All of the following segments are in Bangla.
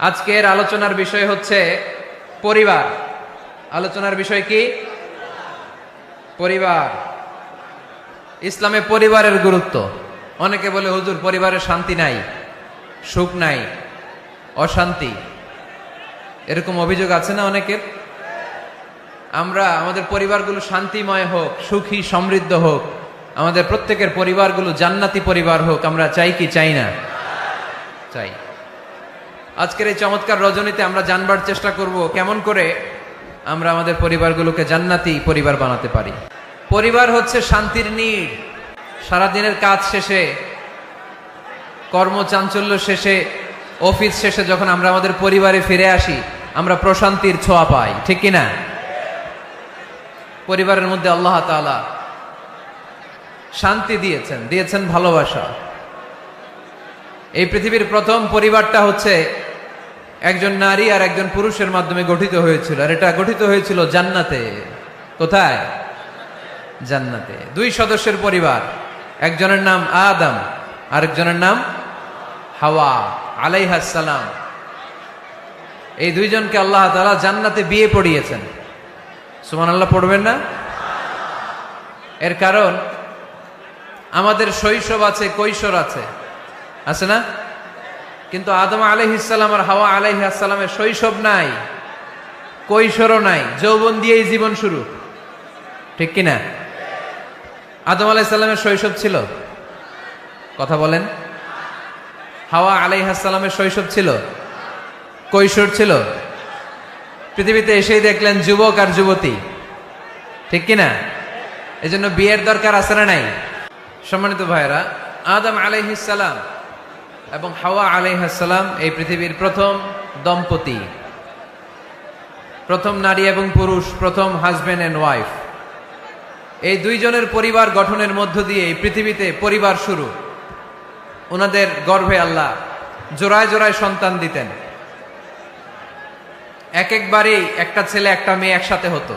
আজকের আলোচনার বিষয় হচ্ছে পরিবার। আলোচনার বিষয় কি? পরিবার। ইসলামে পরিবারের গুরুত্ব। অনেকে বলে হুজুর পরিবারের শান্তি নাই, সুখ নাই, অশান্তি, এরকম অভিযোগ আছে না অনেকের? আমরা আমাদের পরিবারগুলো শান্তিময় হোক, সুখী সমৃদ্ধ হোক, আমাদের প্রত্যেকের পরিবারগুলো জান্নাতি পরিবার হোক, আমরা চাই কি চাই না? চাই। আজকের এই চমৎকার রজনীতে আমরা জানবার চেষ্টা করব কেমন করে আমরা আমাদের পরিবারগুলোকে জান্নাতি পরিবার বানাতে পারি। পরিবার হচ্ছে শান্তির নীড়। সারাদিনের কাজ শেষে, কর্মচাঞ্চল্য শেষে, অফিস শেষে যখন আমরা আমাদের পরিবারে ফিরে আসি, আমরা প্রশান্তির ছোঁয়া পাই, ঠিক কিনা? পরিবারের মধ্যে আল্লাহ তাআলা শান্তি দিয়েছেন ভালোবাসা। এই পৃথিবীর প্রথম পরিবারটা হচ্ছে একজন নারী আর একজন পুরুষের মাধ্যমে গঠিত হয়েছিল, আর এটা গঠিত হয়েছিল জান্নাতে। কোথায়? জান্নাতে। দুই সদস্যের পরিবার, একজনের নাম আদম, আরেকজনের নাম হাওয়া আলাইহাস সালাম। এই দুইজনকে আল্লাহ তাআলা জান্নাতে বিয়ে পড়িয়েছেন। সুবহানাল্লাহ পড়বেন না? এর কারণ আমাদের শৈশব আছে, কৈশোর আছে, আছে না? কিন্তু আদম আলাইহিস সালাম আর হাওয়া আলাইহিস সালামের শৈশব নাই, কৈশোরও নাই, যৌবন দিয়েই জীবন শুরু, ঠিক কিনা? আদম আলাইহিস সালামের শৈশব ছিল? কথা বলেন। হাওয়া আলাইহিস সালামের শৈশব ছিল? কৈশোর ছিল? পৃথিবীতে এসেই দেখলেন যুবক আর যুবতী, ঠিক কিনা? এজন্য বিয়ের দরকার আছে না নাই? সম্মানিত ভাইরা, আদম আলাইহিস সালাম এবং হাওয়া আলাইহিস সালাম এই পৃথিবীর প্রথম দম্পতি, প্রথম নারী এবং পুরুষ, প্রথম হাজবেন্ড এন্ড ওয়াইফ। এই দুইজনের পরিবার গঠনের মধ্য দিয়ে এই পৃথিবীতে পরিবার শুরু। ওনাদের গর্ভে আল্লাহ জোড়ায় জোড়ায় সন্তান দিতেন। একবারেই একটা ছেলে একটা মেয়ে একসাথে হতো,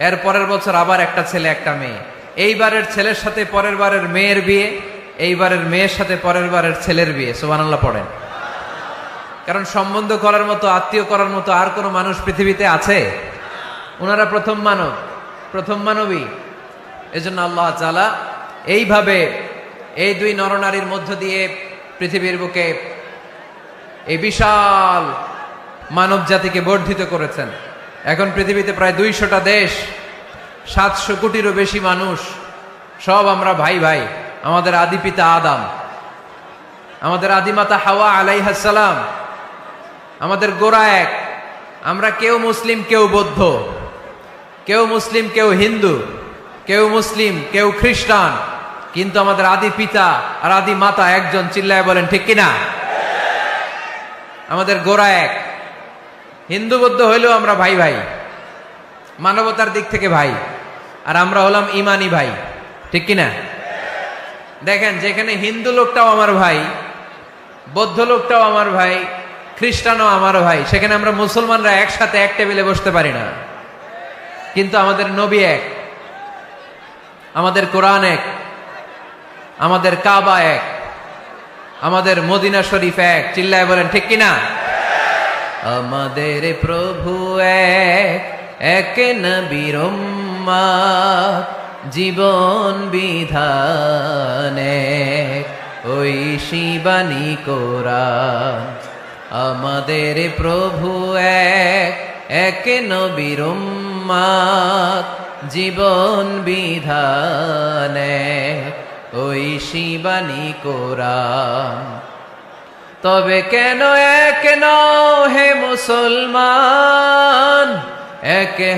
এর পরের বছর আবার একটা ছেলে একটা মেয়ে। এইবারের ছেলের সাথে পরের বারের মেয়ের বিয়ে, এইবারের মেয়ের সাথে পরের বারের ছেলের বিয়ে। সুবহানাল্লাহ পড়েন। কারণ সম্বন্ধ করার মতো, আত্মীয় করার মতো আর কোনো মানুষ পৃথিবীতে আছে? ওনারা প্রথম মানব, প্রথম মানবী। এজন্য আল্লাহ তাআলা এইভাবে এই দুই নরনারীর মধ্য দিয়ে পৃথিবীর বুকে এই বিশাল মানব জাতিকে বর্ধিত করেছেন। এখন পৃথিবীতে প্রায় 200টা দেশ, 700 কোটিরও বেশি মানুষ, সব আমরা ভাই ভাই। আমাদের আদি পিতা আদম, আমাদের আদিমাতা হাওয়া আলাইহিস সালাম, আমাদের গোড়া এক। আমরা কেউ মুসলিম, কেউ বৌদ্ধ, কেউ মুসলিম, কেউ হিন্দু, কেউ মুসলিম, কেউ খ্রিস্টান, কিন্তু আমাদের আদি পিতা আর আদি মাতা একজন। চিল্লায় বলেন ঠিক কিনা? আমাদের গোড়া এক। হিন্দু বৌদ্ধ হইলেও আমরা ভাই ভাই, মানবতার দিক থেকে ভাই। আর আমরা হলাম ইমানি ভাই, ঠিক কিনা? দেখেন, যেখানে হিন্দু লোকটাও আমার ভাই, বৌদ্ধ লোকটাও আমার ভাই, খ্রিস্টানও আমার ভাই, সেখানে আমরা মুসলমানরা একসাথে এক টেবিলে বসতে পারি না। কিন্তু আমাদের নবী এক, আমাদের কোরআন এক, আমাদের কাবা এক, আমাদের মদিনা শরীফ এক। চিল্লায় বলেন ঠিক কিনা? আমাদের প্রভু এক, এক নবীর উম্মত, জীবন বিধান এক, ওই শিবানী কোরআন। আমাদের প্রভু এক, এক নবীর উম্মত, জীবন বিধান এক, ওই শিবানী কোরআন। তবে কেন এক নও হে মুসলমান, একে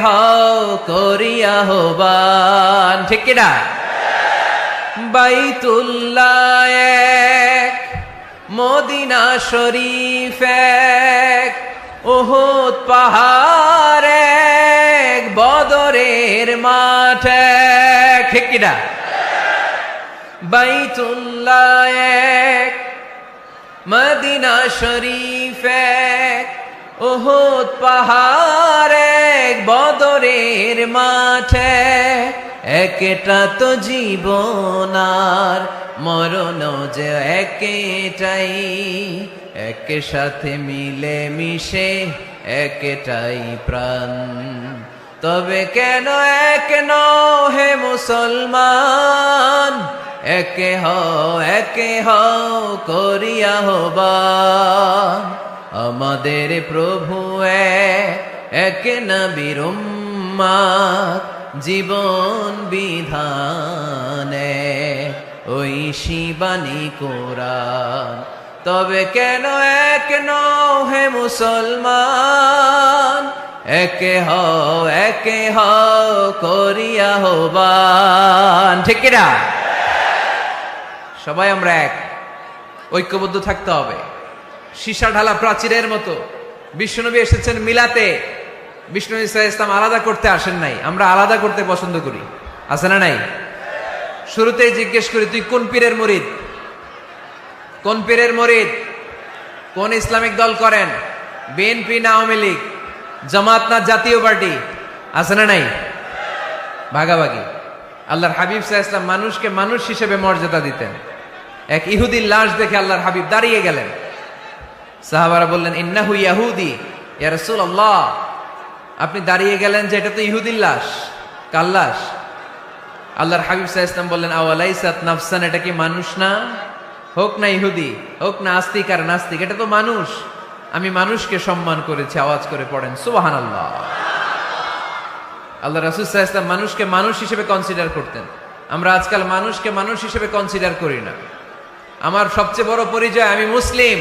হও করিয়া আহ্বান, ঠিক কিনা? বাইতুল্লাহ এক, মদিনা শরীফ এক, উহুদ পাহাড় এক, বদরের মাঠ এক, ঠিক কিনা? বাইতুল্লাহ এক, মদিনা শরীফ এক, উহুদ পাহাড় এক, বদরের মাঠ এক। একটা তো জীবন আর মরণ যে একটাই, একসাথে মিলে মিশে একটাই প্রাণ। তবে কেন এক নও হে মুসলমান, একে হও করিয়া আহ্বান। আমাদের প্রভু এক নবীর উম্মত, জীবন বিধানে ওই শিবানী কোরআন। তবে কেন এক নও হে মুসলমান, একে হও করিয়া আহ্বান। ঠিক কিনা? সবাই আমরা এক, ঐক্যবদ্ধ থাকতে হবে। সীসা ঢালা প্রাচীরের মতো বিশ্বনবী এসেছেন মিলাতে, বিষ্ণু ইসলাম আলাদা করতে আসেন নাই। আমরা আলাদা করতে পছন্দ করি, আছে না নাই? শুরুতেই জিজ্ঞেস করি, তুই কোন পীরের মুরিদ? কোন পীরের মুরিদ? কোন ইসলামিক দল করেন? বিএনপি না আওয়ামী লীগ, জামাত না জাতীয় পার্টি? আছে না নাই? ভাগাভাগি। আল্লাহর হাবিব সাল্লাল্লাহু আলাইহি ওয়াসাল্লাম মানুষকে মানুষ হিসেবে মর্যাদা দিতেন। এক ইহুদির লাশ দেখে আল্লাহর হাবিব দাঁড়িয়ে গেলেন। সাহাবারা বললেন, ইন্নাহু ইয়াহুদি ইয়া রাসূলুল্লাহ। আপনি দাঁড়িয়ে গেলেন যে এটা তো ইহুদির লাশ, কার লাশ? আল্লাহর হাবিব সাল্লাল্লাহু আলাইহি ওয়াসাল্লাম বললেন, আওয়ালাইসাত নাফসান, এটা কি মানুষ না? হোক না ইহুদি, হোক না আস্তিক আর নাস্তিক, এটা তো মানুষ। আমি মানুষকে সম্মান করেছি। আওয়াজ করে পড়েন সুবহানাল্লাহ। আল্লাহ রাসূল সাল্লাল্লাহু আলাইহি ওয়াসাল্লাম মানুষকে মানুষ হিসেবে কনসিডার করতেন। আমরা আজকাল মানুষকে মানুষ হিসেবে কনসিডার করি না। আমার সবচেয়ে বড় পরিচয় আমি মুসলিম।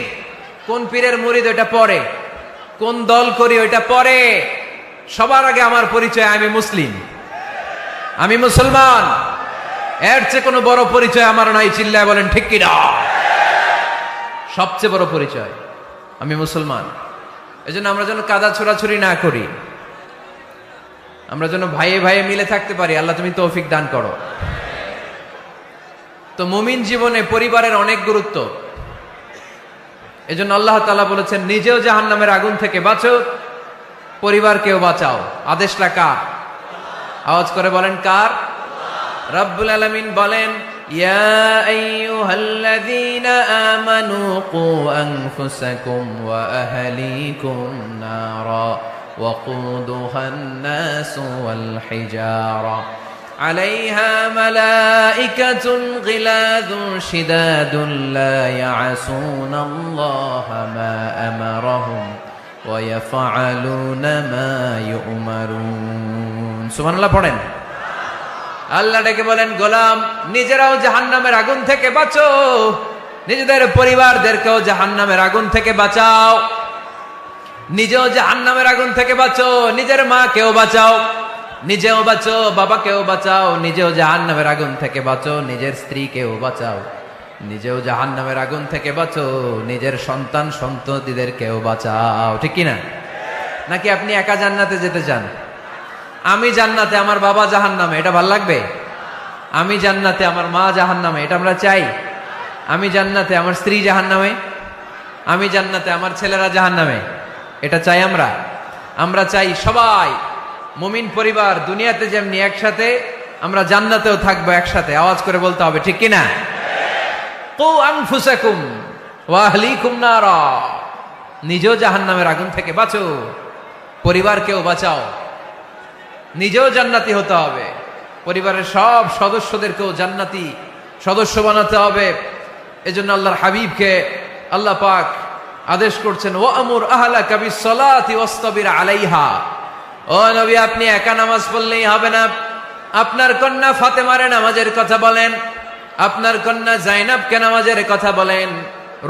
কোন পীরের মুরিদ ওটা পরে, কোন দল করি ওইটা পরে। সবার আগে আমার পরিচয় আমি মুসলিম, আমি মুসলমান। এর চেয়ে কোনো বড় পরিচয় আমার নাই। চিল্লায় বলেন ঠিক কিনা? সবচেয়ে বড় পরিচয় আমি মুসলমান। এজন্য আমরা যেন কাদা ছোড়াছুরি না করি, আমরা যেন ভাইয়ে ভাইয়ে মিলে থাকতে পারি। আল্লাহ তুমি তৌফিক দান করো। তো মুমিন জীবনে পরিবারের অনেক গুরুত্ব। এজন্য আল্লাহ তাআলা বলেছেন, নিজেও জাহান্নামের আগুন থেকে বাঁচো, পরিবারকেও বাঁচাও। আদেশটা কার? আওয়াজ করে বলেন কার? রব্বুল আলামিন বলেন, ইয়া আইয়ুহাল্লাযীনা আমানু কু আনফুসাকুম ওয়া আহলিকুম নারা ওয়াকুদুহান নাসু ওয়াল হিজারা আলাইহা মালাইকাতুন গিলাযুন শিদাদুন লা ইয়াসুনাল্লাহা মা আমারাহুম ওয়া ইয়াফআলুনা মা ইউমারুন। সুবহানাল্লাহ পড়েন। আল্লাহ ডেকে বলেন, গোলাম নিজেরাও জাহান্নামের আগুন থেকে বাঁচো, নিজেদের পরিবারদেরকেও জাহান্নামের আগুন থেকে বাঁচাও। নিজেও জাহান্নামের আগুন থেকে বাঁচো, নিজের মাকেও বাঁচাও, নিজেও বাঁচো, বাবাকেও বাঁচাও। নিজেও জাহান্নামের আগুন থেকে বাঁচো, নিজের স্ত্রীকেও বাঁচাও। নিজেও জাহান্নামের আগুন থেকে বাঁচো, নিজের সন্তান সন্ততিদেরকেও বাঁচাও। ঠিক কিনা? নাকি আপনি একা জান্নাতে যেতে চান? আমি জান্নাতে, আমার বাবা জাহান্নামে, এটা ভাল লাগবে? আমি জান্নাতে, আমার মা জাহান্নামে, এটা আমরা চাই? আমি জান্নাতে, আমার স্ত্রী জাহান্নামে, আমি জান্নাতে, আমার ছেলেরা জাহান্নামে, এটা চাই আমরা? আমরা চাই সবাই মুমিন পরিবার দুনিয়াতে যেমনি একসাথে, আমরা জান্নাতেও থাকবো একসাথে। আওয়াজ করে বলতে হবে ঠিক কিনা? কু আনফুসাকুম ওয়া আহলিকুম নারা। নিজেও জাহান্নামের আগুন থেকে বাঁচো, পরিবারকেও বাঁচাও। নিজেও জান্নাতি হতে হবে, পরিবারের সব সদস্যদেরকেও জান্নাতি সদস্য বানাতে হবে। এজন্য আল্লাহর হাবিবকে আল্লাহ পাক আদেশ করছেন, ওয়ামুর আহলাকা বিসসালাতি ওয়াসতাবির আলাইহা। ও নবী, আপনি একা নামাজ পড়লেই হবে না। আপনার কন্যা ফাতেমারে নামাজের কথা বলেন, আপনার কন্যা জাইনাবকে নামাজের কথা বলেন,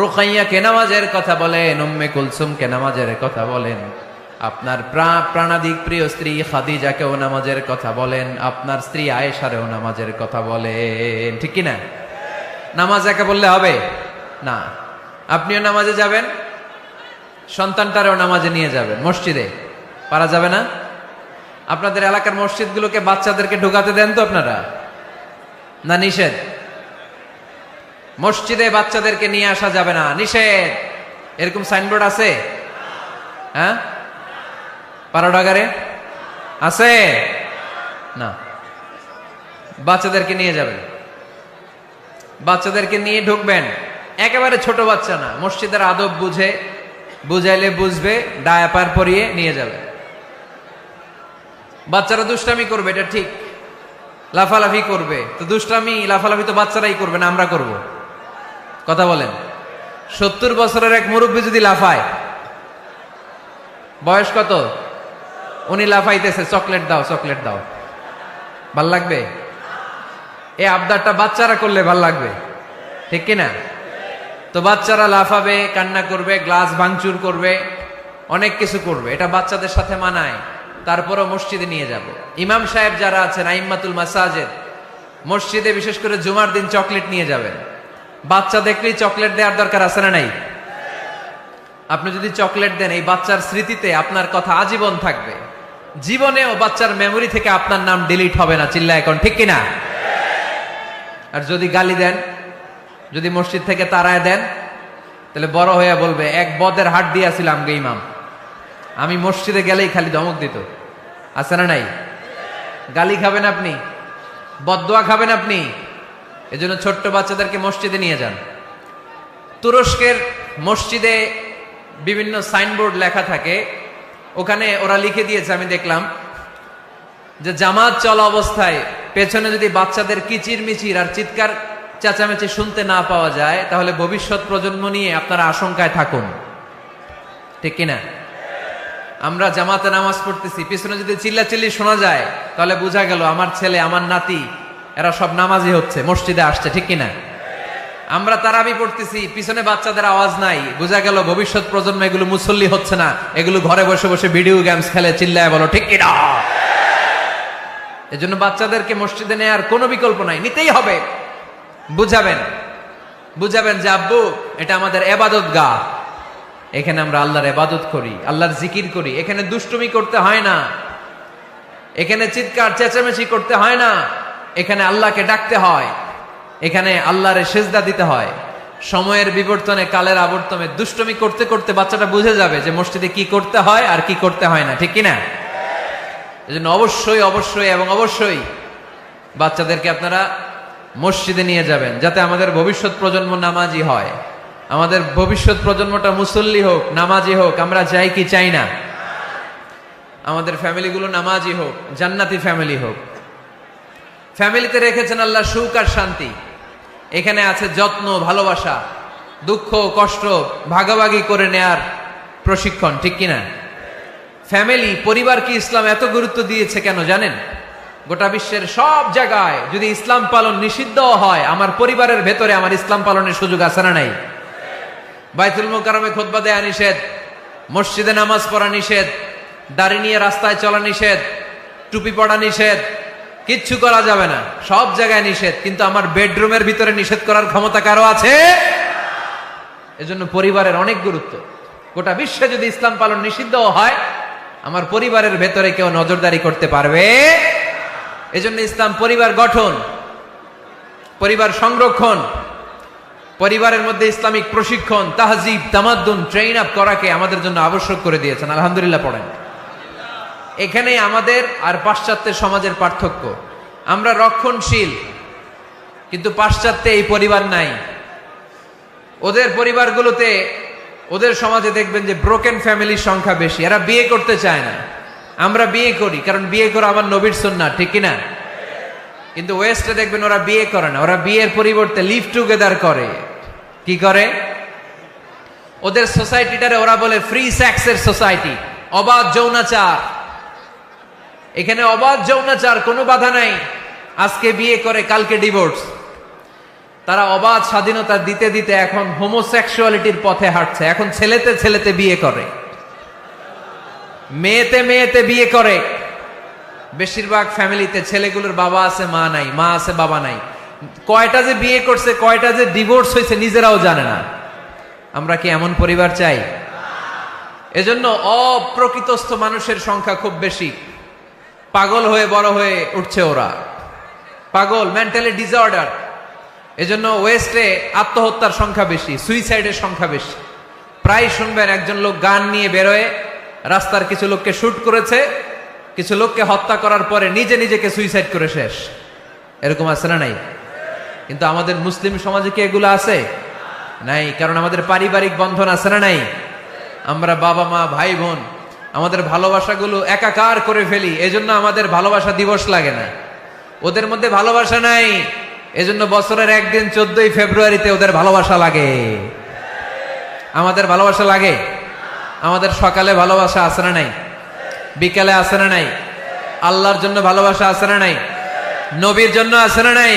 রুকাইয়াকে নামাজের কথা বলেন, উম্মে কুলসুমকে নামাজের কথা বলেন। আপনার প্রাণাধিক প্রিয় স্ত্রী খাদিজাকেও নামাজের কথা বলেন, আপনার স্ত্রী আয়েশারেও নামাজের কথা বলেন। ঠিক কিনা? নামাজ একা বললে হবে না। আপনিও নামাজে যাবেন, সন্তানটারেও নামাজে নিয়ে যাবেন। মসজিদে পারা যাবে না? আপনাদের এলাকার মসজিদগুলোকে বাচ্চাদেরকে ঢোকাতে দেন তো আপনারা? না নিষেধ? মসজিদে বাচ্চাদেরকে নিয়ে আসা যাবে না, নিষেধ। এরকম সাইনবোর্ড আছে? হ্যাঁ, পারোডাগারে আছে না? বাচ্চাদেরকে নিয়ে যাবেন, বাচ্চাদেরকে নিয়ে ঢুকবেন। একেবারে ছোট বাচ্চা না, মসজিদের আদব বুঝে, বুঝাইলে বুঝবে, ডায়াপার পরিয়ে নিয়ে যাবে। বাচ্চারা দুষ্টামি করবে, এটা ঠিক, লাফালাফি করবে, তো দুষ্টামি লাফালাফি তো বাচ্চারাই করবে না, আমরা করব? কথা বলেন। 70 বছরের এক মুরব্বী যদি লাফায়, বয়স কত, উনি লাফাইতেছে, চকলেট দাও চকলেট দাও, ভাল লাগবে? এই আবদারটা বাচ্চারা করলে ভাল লাগবে, ঠিক কিনা? তো বাচ্চারা লাফাবে, কান্না করবে, গ্লাস ভাঙচুর করবে, অনেক কিছু করবে, এটা বাচ্চাদের সাথে মানায়। তারপরও মসজিদে নিয়ে যাব। ইমাম সাহেব যারা আছেন, আইম্মাতুল মাসাজিদ, মসজিদে বিশেষ করে জুমার দিন চকলেট নিয়ে যাবেন। বাচ্চা দেখলেই চকলেট দেওয়ার দরকার আছে না নাই? আপনি যদি চকলেট দেন, এই বাচ্চার স্মৃতিতে আপনার কথা আজীবন থাকবে, জীবনেও বাচ্চার মেমোরি থেকে আপনার নাম ডিলিট হবে না। চিল্লা এখন, ঠিক কিনা? আর যদি গালি দেন, যদি মসজিদ থেকে তাড়ায় দেন, তাহলে বড় হয়ে বলবে, এক বদের হাট দিয়েছিলাম গে ইমাম, আমি মসজিদে গেলেই খালি ধমক দিত। আছে না নাই? গালি খাবেন আপনি, বদদোয়া খাবেন আপনি। এজন্য ছোট্ট বাচ্চাদেরকে মসজিদে নিয়ে যান। তুরস্কের মসজিদে বিভিন্ন সাইনবোর্ড লেখা থাকে, ওখানে ওরা লিখে দিয়েছে, আমি দেখলাম, যে জামাত চলা অবস্থায় পেছনে যদি বাচ্চাদের কিচির মিচির আর চিৎকার চেঁচামেচি শুনতে না পাওয়া যায়, তাহলে ভবিষ্যৎ প্রজন্ম নিয়ে আপনারা আশঙ্কায় থাকুন, ঠিক কিনা? আমরা জামাতে নামাজ পড়তেছি, পিছনে যদি চিল্লাচিল্লি শোনা যায়, তাহলে বোঝা গেল আমার ছেলে, আমার নাতি, এরা সব নামাজি হচ্ছে, মসজিদে আসছে, ঠিক কিনা? আমরা তারাবি পড়তেছি, পিছনে বাচ্চাদের আওয়াজ নাই, বোঝা গেল ভবিষ্যৎ প্রজন্ম এগুলো মুসল্লি হচ্ছে না, এগুলো ঘরে বসে বসে ভিডিও গেমস খেলে, চিল্লায় বলো, ঠিক কিনা? এজন্য বাচ্চাদেরকে মসজিদে নেওয়ার কোনো বিকল্প নাই, নিতেই হবে। বুঝাবেন, বুঝাবেন যে আব্বু, এটা আমাদের এবাদত গা, এখানে আমরা আল্লাহর ইবাদত করি, আল্লাহর জিকির করি, এখানে দুষ্টুমি করতে হয় না, এখানে চিৎকার চেঁচামেচি করতে হয় না, এখানে আল্লাহকে ডাকতে হয়, এখানে আল্লাহরে সেজদা দিতে হয়। সময়ের বিবর্তনে, কালের আবর্তনে দুষ্টুমি করতে করতে বাচ্চাটা বুঝে যাবে যে মসজিদে কি করতে হয় আর কি করতে হয় না, ঠিক কিনা? এজন্য অবশ্যই অবশ্যই এবং অবশ্যই বাচ্চাদেরকে আপনারা মসজিদে নিয়ে যাবেন, যাতে আমাদের ভবিষ্যৎ প্রজন্ম নামাজি হয়, আমাদের ভবিষ্যৎ প্রজন্মটা মুসল্লি হোক, নামাজি হোক। আমরা চাই কি চাই না? আমাদের ফ্যামিলিগুলো নামাজি হোক, জান্নাতি ফ্যামিলি হোক। ফ্যামিলিতে রেখেছেন আল্লাহ সুখ আর শান্তি, এখানে আছে যত্ন, ভালোবাসা, দুঃখ কষ্ট ভাগাভাগি করে নেয়ার প্রশিক্ষণ, ঠিক কিনা? ফ্যামিলি, পরিবারকে ইসলাম এত গুরুত্ব দিয়েছে কেন জানেন? গোটা বিশ্বের সব জায়গায় যদি ইসলাম পালন নিষিদ্ধ হয়, আমার পরিবারের ভেতরে আমার ইসলাম পালনের সুযোগ আছে না নাই? বাইতুল মুকাররমে খুতবা দেয়া নিষেধ, মসজিদে নামাজ পড়া নিষেধ, দাড়ি নিয়ে রাস্তায় চলা নিষেধ, টুপি পড়া নিষেধ, কিচ্ছু করা যাবে না, সব জায়গায় নিষেধ। কিন্তু আমার বেডরুমের ভিতরে নিষেধ করার ক্ষমতা কারো আছে? এজন্য পরিবারের অনেক গুরুত্ব। গোটা বিশ্বে যদি ইসলাম পালন নিষিদ্ধ হয়, আমার পরিবারের ভেতরে কেউ নজরদারি করতে পারবে? এজন্য ইসলাম পরিবার গঠন, পরিবার সংরক্ষণ, পরিবারের মধ্যে ইসলামিক প্রশিক্ষণ, তাহজিব, তামাদ্দুন, ট্রেইন আপ করাকে আমাদের জন্য আবশ্যক করে দিয়েছেন। আলহামদুলিল্লাহ পড়েন। এখানে আমাদের আর পাশ্চাত্যের সমাজের পার্থক্য, আমরা রক্ষণশীল, কিন্তু পাশ্চাত্যে এই পরিবার নাই। ওদের পরিবারগুলোতে, ওদের সমাজে দেখবেন যে ব্রোকেন ফ্যামিলির সংখ্যা বেশি, এরা বিয়ে করতে চায় না। আমরা বিয়ে করি, কারণ বিয়ে করা আমার নবীর সুন্নাহ, ঠিক কিনা? কিন্তু ওয়েস্টে দেখবেন ওরা বিয়ে করে না, ওরা বিয়ের পরিবর্তে লিভ টুগেদার করে। কি করে? ওদের সোসাইটিটারে ওরা বলে ফ্রি সেক্সের সোসাইটি, অবাধ যৌনাচার। এখানে অবাধ যৌনাচার, কোনো বাধা নাই। আজকে বিয়ে করে, কালকে ডিভোর্স। তারা অবাধ স্বাধীনতা দিতে দিতে এখন হোমোসেক্সুয়ালিটির পথে হাঁটছে। এখন ছেলেতে ছেলেতে বিয়ে করে, মেয়েতে মেয়েতে বিয়ে করে। বেশিরভাগ ফ্যামিলিতে ছেলেগুলোর বাবা আছে, মা নাই, মা আছে, বাবা নাই। কয়টা যে বিয়ে করছে, কয়টা যে ডিভোর্স হয়েছে, নিজেরাও জানে না। আমরা কি এমন পরিবার চাই? এজন্য অপ্রকৃতস্থ মানুষের সংখ্যা খুব বেশি। পাগল হয়ে বড় হয়ে উঠছে ওরা, পাগল, মেন্টালি ডিসঅর্ডার। এজন্য ওয়েস্টে আত্মহত্যার সংখ্যা বেশি, সুইসাইডের সংখ্যা বেশি। প্রায় শুনবেন একজন লোক গান নিয়ে বেরোয়, রাস্তার কিছু লোককে শুট করেছে, কিছু লোককে হত্যা করার পরে নিজে নিজেকে সুইসাইড করে শেষ। এরকম আছে না নাই? কিন্তু আমাদের মুসলিম সমাজে কি এগুলো আছে? নাই, কারণ আমাদের পারিবারিক বন্ধন আছে না নাই? আমরা বাবা মা ভাই বোন আমাদের ভালোবাসাগুলো একাকার করে ফেলি, এজন্য আমাদের ভালোবাসা দিবস লাগে না। ওদের মধ্যে ভালোবাসা নাই, এজন্য বছরের একদিন 14ই ফেব্রুয়ারিতে ওদের ভালোবাসা লাগে। আমাদের ভালোবাসা লাগে? আমাদের সকালে ভালোবাসা আছে না নাই? বিকালে আছে না নাই? আল্লাহর জন্য ভালোবাসা আছে না নাই? নবীর জন্য আছে না নাই?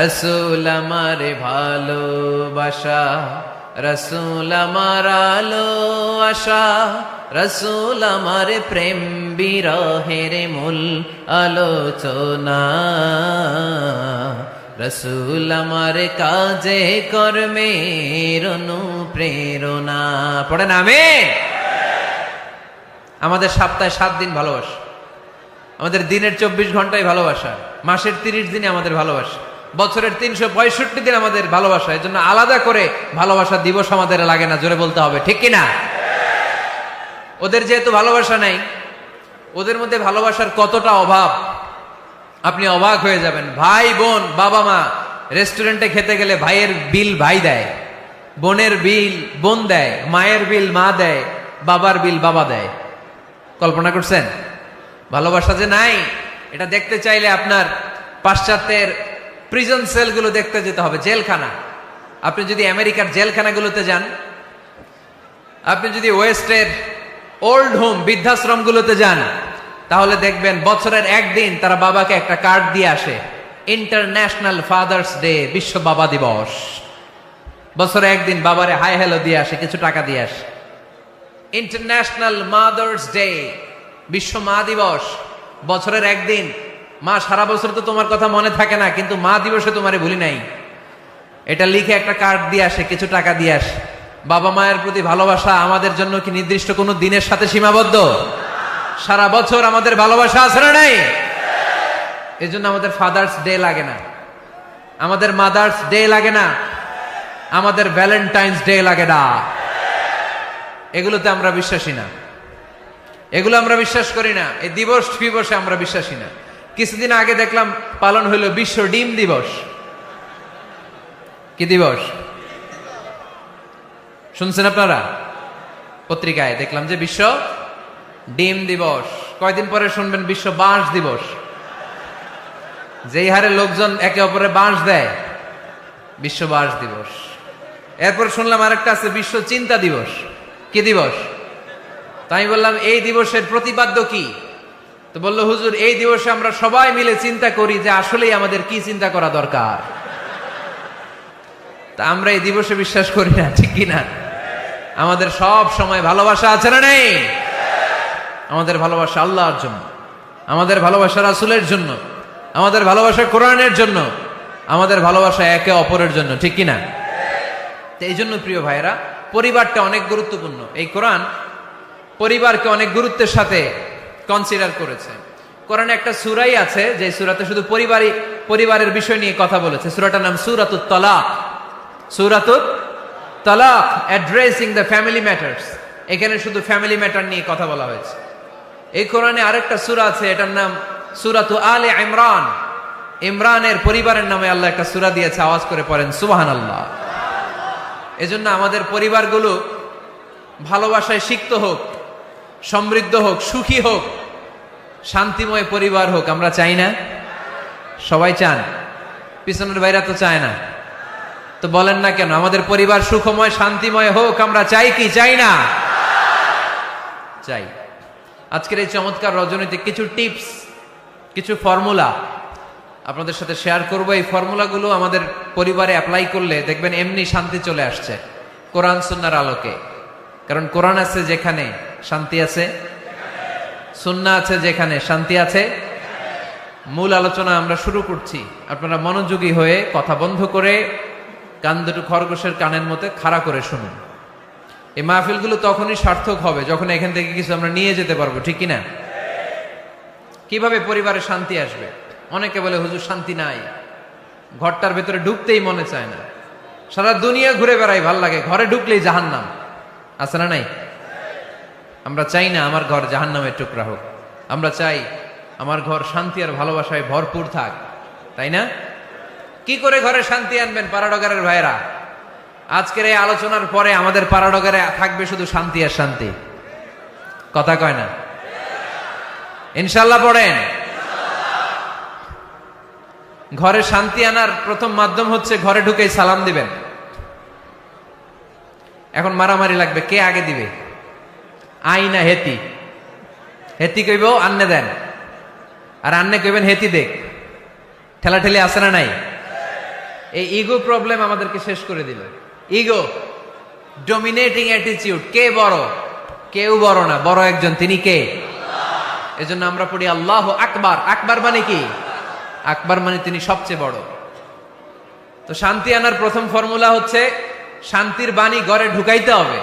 রসুল আমারে ভালোবাসা, রসুল আমার আলো আশা, রসুল আমার প্রেম বিরহের মূল আলোচনা, রসুল আমার কাজে কর্মের অনুপ্রেরণা। পড়েন আমিন। আমাদের সপ্তাহে 7 দিন ভালোবাসা, আমাদের দিনের 24 ঘন্টায় ভালোবাসা, মাসের 30 দিনে আমাদের ভালোবাসা, বছরের 365 দিন আমাদের ভালোবাসা। এর জন্য আলাদা করে ভালোবাসা দিবস আমাদের লাগে না, জোরে বলতে হবে ঠিক কিনা? ওদের যেহেতু ভালোবাসা নাই, ওদের মধ্যে ভালোবাসার কতটা অভাব আপনি অবাক হয়ে যাবেন। ভাই বোন বাবা মা রেস্টুরেন্টে খেতে গেলে ভাইয়ের বিল ভাই দেয়, বোনের বিল বোন দেয়, মায়ের বিল মা দেয়, বাবার বিল বাবা দেয়। কল্পনা করছেন? ভালোবাসা যে নাই, এটা দেখতে চাইলে আপনার পাশ্চাত্যের প্রিজন সেলগুলো দেখতে যেতে হবে, জেলখানা। আপনি যদি আমেরিকার জেলখানাগুলোতে যান, আপনি যদি ওয়েস্টের ওল্ড হোম বৃদ্ধাশ্রমগুলোতে যান, তাহলে দেখবেন বছরের একদিন তারা বাবাকে একটা কার্ড দিয়ে আসে, ইন্টারন্যাশনাল ফাদার্স ডে, বিশ্ব বাবা দিবস। বছরে একদিন বাবারে হাই হ্যালো দিয়ে আসে, কিছু টাকা দিয়ে আসে। ইন্টারন্যাশনাল মাদার্স ডে, বিশ্ব মা দিবস। বছরের একদিন, মা সারা বছর তো তোমার কথা মনে থাকে না, কিন্তু মা দিবসে তোমারে ভুলি নাই, এটা লিখে একটা কার্ড দিয়ে আসে, কিছু টাকা দিয়ে আসে। বাবা মায়ের প্রতি ভালোবাসা আমাদের জন্য কি নির্দিষ্ট কোনো দিনের সাথে সীমাবদ্ধ? সারা বছর আমাদের ভালোবাসা আছে না নাই? এই জন্য আমাদের ফাদার্স ডে লাগে না, আমাদের মাদার্স ডে লাগে না, আমাদের ভ্যালেন্টাইন্স ডে লাগে না। এগুলোতে আমরা বিশ্বাসী না, এগুলো আমরা বিশ্বাস করি না। এই দিবস দিবসে আমরা বিশ্বাসী না। কিছুদিন আগে দেখলাম পালন হইল বিশ্ব ডিম দিবস। কি দিবস শুনছেন আপনারা? পত্রিকায় দেখলাম যে বিশ্ব ডিম দিবস। কয়দিন পরে শুনবেন বিশ্ব বাঁশ দিবস। যেই হারে লোকজন একে অপরে বাঁশ দেয়, বিশ্ব বাঁশ দিবস। এরপর শুনলাম আরেকটা আছে বিশ্ব চিন্তা দিবস। কি দিবস? তাই বললাম এই দিবসের প্রতিপাদ্য কি? তো বললো হুজুর এই দিবসে আমরা সবাই মিলে চিন্তা করি যে আসলেই আমাদের কি চিন্তা করা দরকার। তা আমরা এই দিবসে বিশ্বাস করি না, ঠিক কিনা? আমাদের সব সময় ভালোবাসা আছে না নেই? আমাদের ভালোবাসা আল্লাহর জন্য, আমাদের ভালোবাসা রাসূলের জন্য, আমাদের ভালোবাসা কোরআনের জন্য, আমাদের ভালোবাসা একে অপরের জন্য, ঠিক কিনা? এই জন্য প্রিয় ভাইরা, পরিবারটা অনেক গুরুত্বপূর্ণ। এই কোরআন পরিবারকে অনেক গুরুত্বের সাথে কনসিডার করেছে। কোরআনে একটা সূরাই আছে যে সূরাতে শুধু পরিবারের বিষয় নিয়ে কথা বলেছে। সূরাটার নাম সূরাতুত তালাক। সূরাতুত তালাক, অ্যাড্রেসিং দ্য ফ্যামিলি ম্যাটার্স। এখানে শুধু ফ্যামিলি ম্যাটার নিয়ে কথা বলা হয়েছে। এই কোরআনে আরেকটা সূরা আছে, এটার নাম সূরাতু আলে ইমরান। ইমরানের পরিবারের নামে আল্লাহ একটা সূরা দিয়েছে। আওয়াজ করে পড়েন সুবহানাল্লাহ। এজন্য আমাদের পরিবারগুলো ভালোবাসায় সিক্ত হোক, সমৃদ্ধ হোক, সুখী হোক, শান্তিময় পরিবার হোক। আমরা চাই না? সবাই চান? পিছনের ভাইরা তো চায় না। তো বলেন না কেন? আমাদের পরিবার সুখময় শান্তিময় হোক, আমরা চাই কি চাই না? চাই। আজকের এই চমৎকার রজনীতে কিছু টিপস, কিছু ফর্মুলা আপনাদের সাথে শেয়ার করব। এই ফর্মুলাগুলো আমাদের পরিবারে অ্যাপ্লাই করলে দেখবেন এমনি শান্তি চলে আসছে কোরআন সুন্নাহর আলোকে। কারণ কোরআন আছে যেখানে শান্তি আছে, সুন্নাহ আছে যেখানে শান্তি আছে। মূল আলোচনা আমরা শুরু করছি। আপনারা মনোযোগী হয়ে কথা বন্ধ করে কান দুটো খরগোশের কানের মধ্যে খাড়া করে শুনুন। এই মাহফিলগুলো তখনই সার্থক হবে যখন এখান থেকে কিছু আমরা নিয়ে যেতে পারবো, ঠিক কিনা? কিভাবে পরিবারে শান্তি আসবে? অনেকে বলে হুজুর শান্তি নাই, ঘরটার ভেতরে ঢুকতেই মনে চায় না, সারা দুনিয়া ঘুরে বেড়াই, ভাল লাগে, ঘরে ঢুকলেই জাহান্নাম। আছে না নাই? আমরা চাই না আমার ঘর জাহান্নামের টুকরা হোক। আমরা চাই আমার ঘর শান্তি আর ভালোবাসায় ভরপুর থাক, তাই না? কি করে ঘরে শান্তি আনবেন পাড়াডগারের ভাইরা? আজকের এই আলোচনার পরে আমাদের পাড়াডগরে থাকবে শুধু শান্তি আর শান্তি। কথা কয় না? ইনশাল্লাহ পড়েন। ঘরে শান্তি আনার প্রথম মাধ্যম হচ্ছে ঘরে ঢুকেই সালাম দিবেন। এখন মারামারি লাগবে, কে আগে দিবে? আই না হেতি? হেতি কইব আন্নে দেন, আর আন্নে কইবেন হেতি দেখ। ঠেলাঠেলি আছে না নাই? এই ইগো প্রবলেম আমাদেরকে শেষ করে দিল। Ego, dominating attitude. কে বড়? কেউ বড় না, বড় একজন, তিনি কে? এজন্য আমরা পড়ি আল্লাহু আকবার। আকবার মানে কি? আকবার মানে তিনি সবচেয়ে বড়। তো শান্তি আনার প্রথম ফর্মুলা হচ্ছে শান্তির বাণী ঘরে ঢুকাইতে হবে।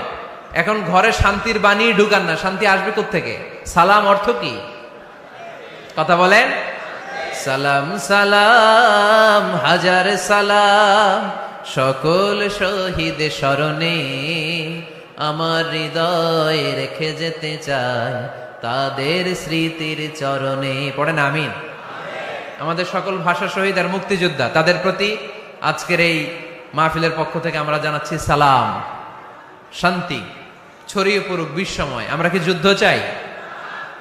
এখন ঘরে শান্তির বাণী ঢুকান না, শান্তি আসবে কোত্থেকে? সালাম অর্থ কি? কথা বলেন। সালাম সালাম হাজার সালাম সকল শহীদ স্মরণে, আমার হৃদয় রেখে যেতে চাই তাদের স্মৃতির চরণে। পড়েন আমিন। আমাদের সকল ভাষা শহীদ আর মুক্তিযোদ্ধা, তাদের প্রতি আজকের এই মাহফিলের পক্ষ থেকে আমরা জানাচ্ছি সালাম। শান্তি ছড়িয়ে পড়ুক বিশ্বময়। আমরা কি যুদ্ধ চাই?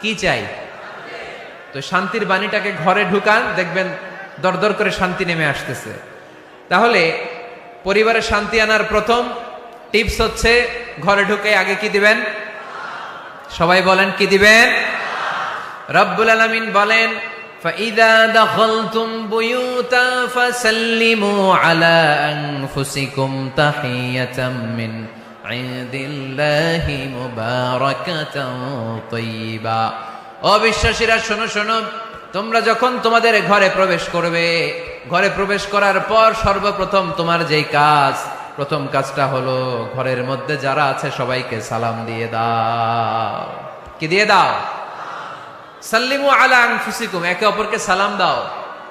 কি চাই? তো শান্তির বাণীটাকে ঘরে ঢুকান, দেখবেন দরদর করে শান্তি নেমে আসতেছে। তাহলে পরিবারে শান্তি আনার প্রথম টিপস হচ্ছে ঘরে ঢুকে আগে কি দিবেন? সবাই বলেন কি দিবেন? রব্বুল আলামিন বলেন, فَإِذَا دَخَلْتُمْ بُيُوتًا فَسَلِّمُوا عَلَىٰ أَنفُسِكُمْ تَحِيَّةً مِّنْ عِندِ اللَّهِ مُبَارَكَةً طَيِّبَةً। অবিশ্বাসীরা শোনো শোনো, তোমরা যখন তোমাদের ঘরে প্রবেশ করবে, ঘরে প্রবেশ করার পর সর্বপ্রথম তোমার যেই কাজ, প্রথম কাজটা হলো ঘরের মধ্যে যারা আছে সবাইকে সালাম দিয়ে দাও। কি দিয়ে দাও? সাল্লিমু আলা আনফুসিকুম, একে অপরকে সালাম দাও।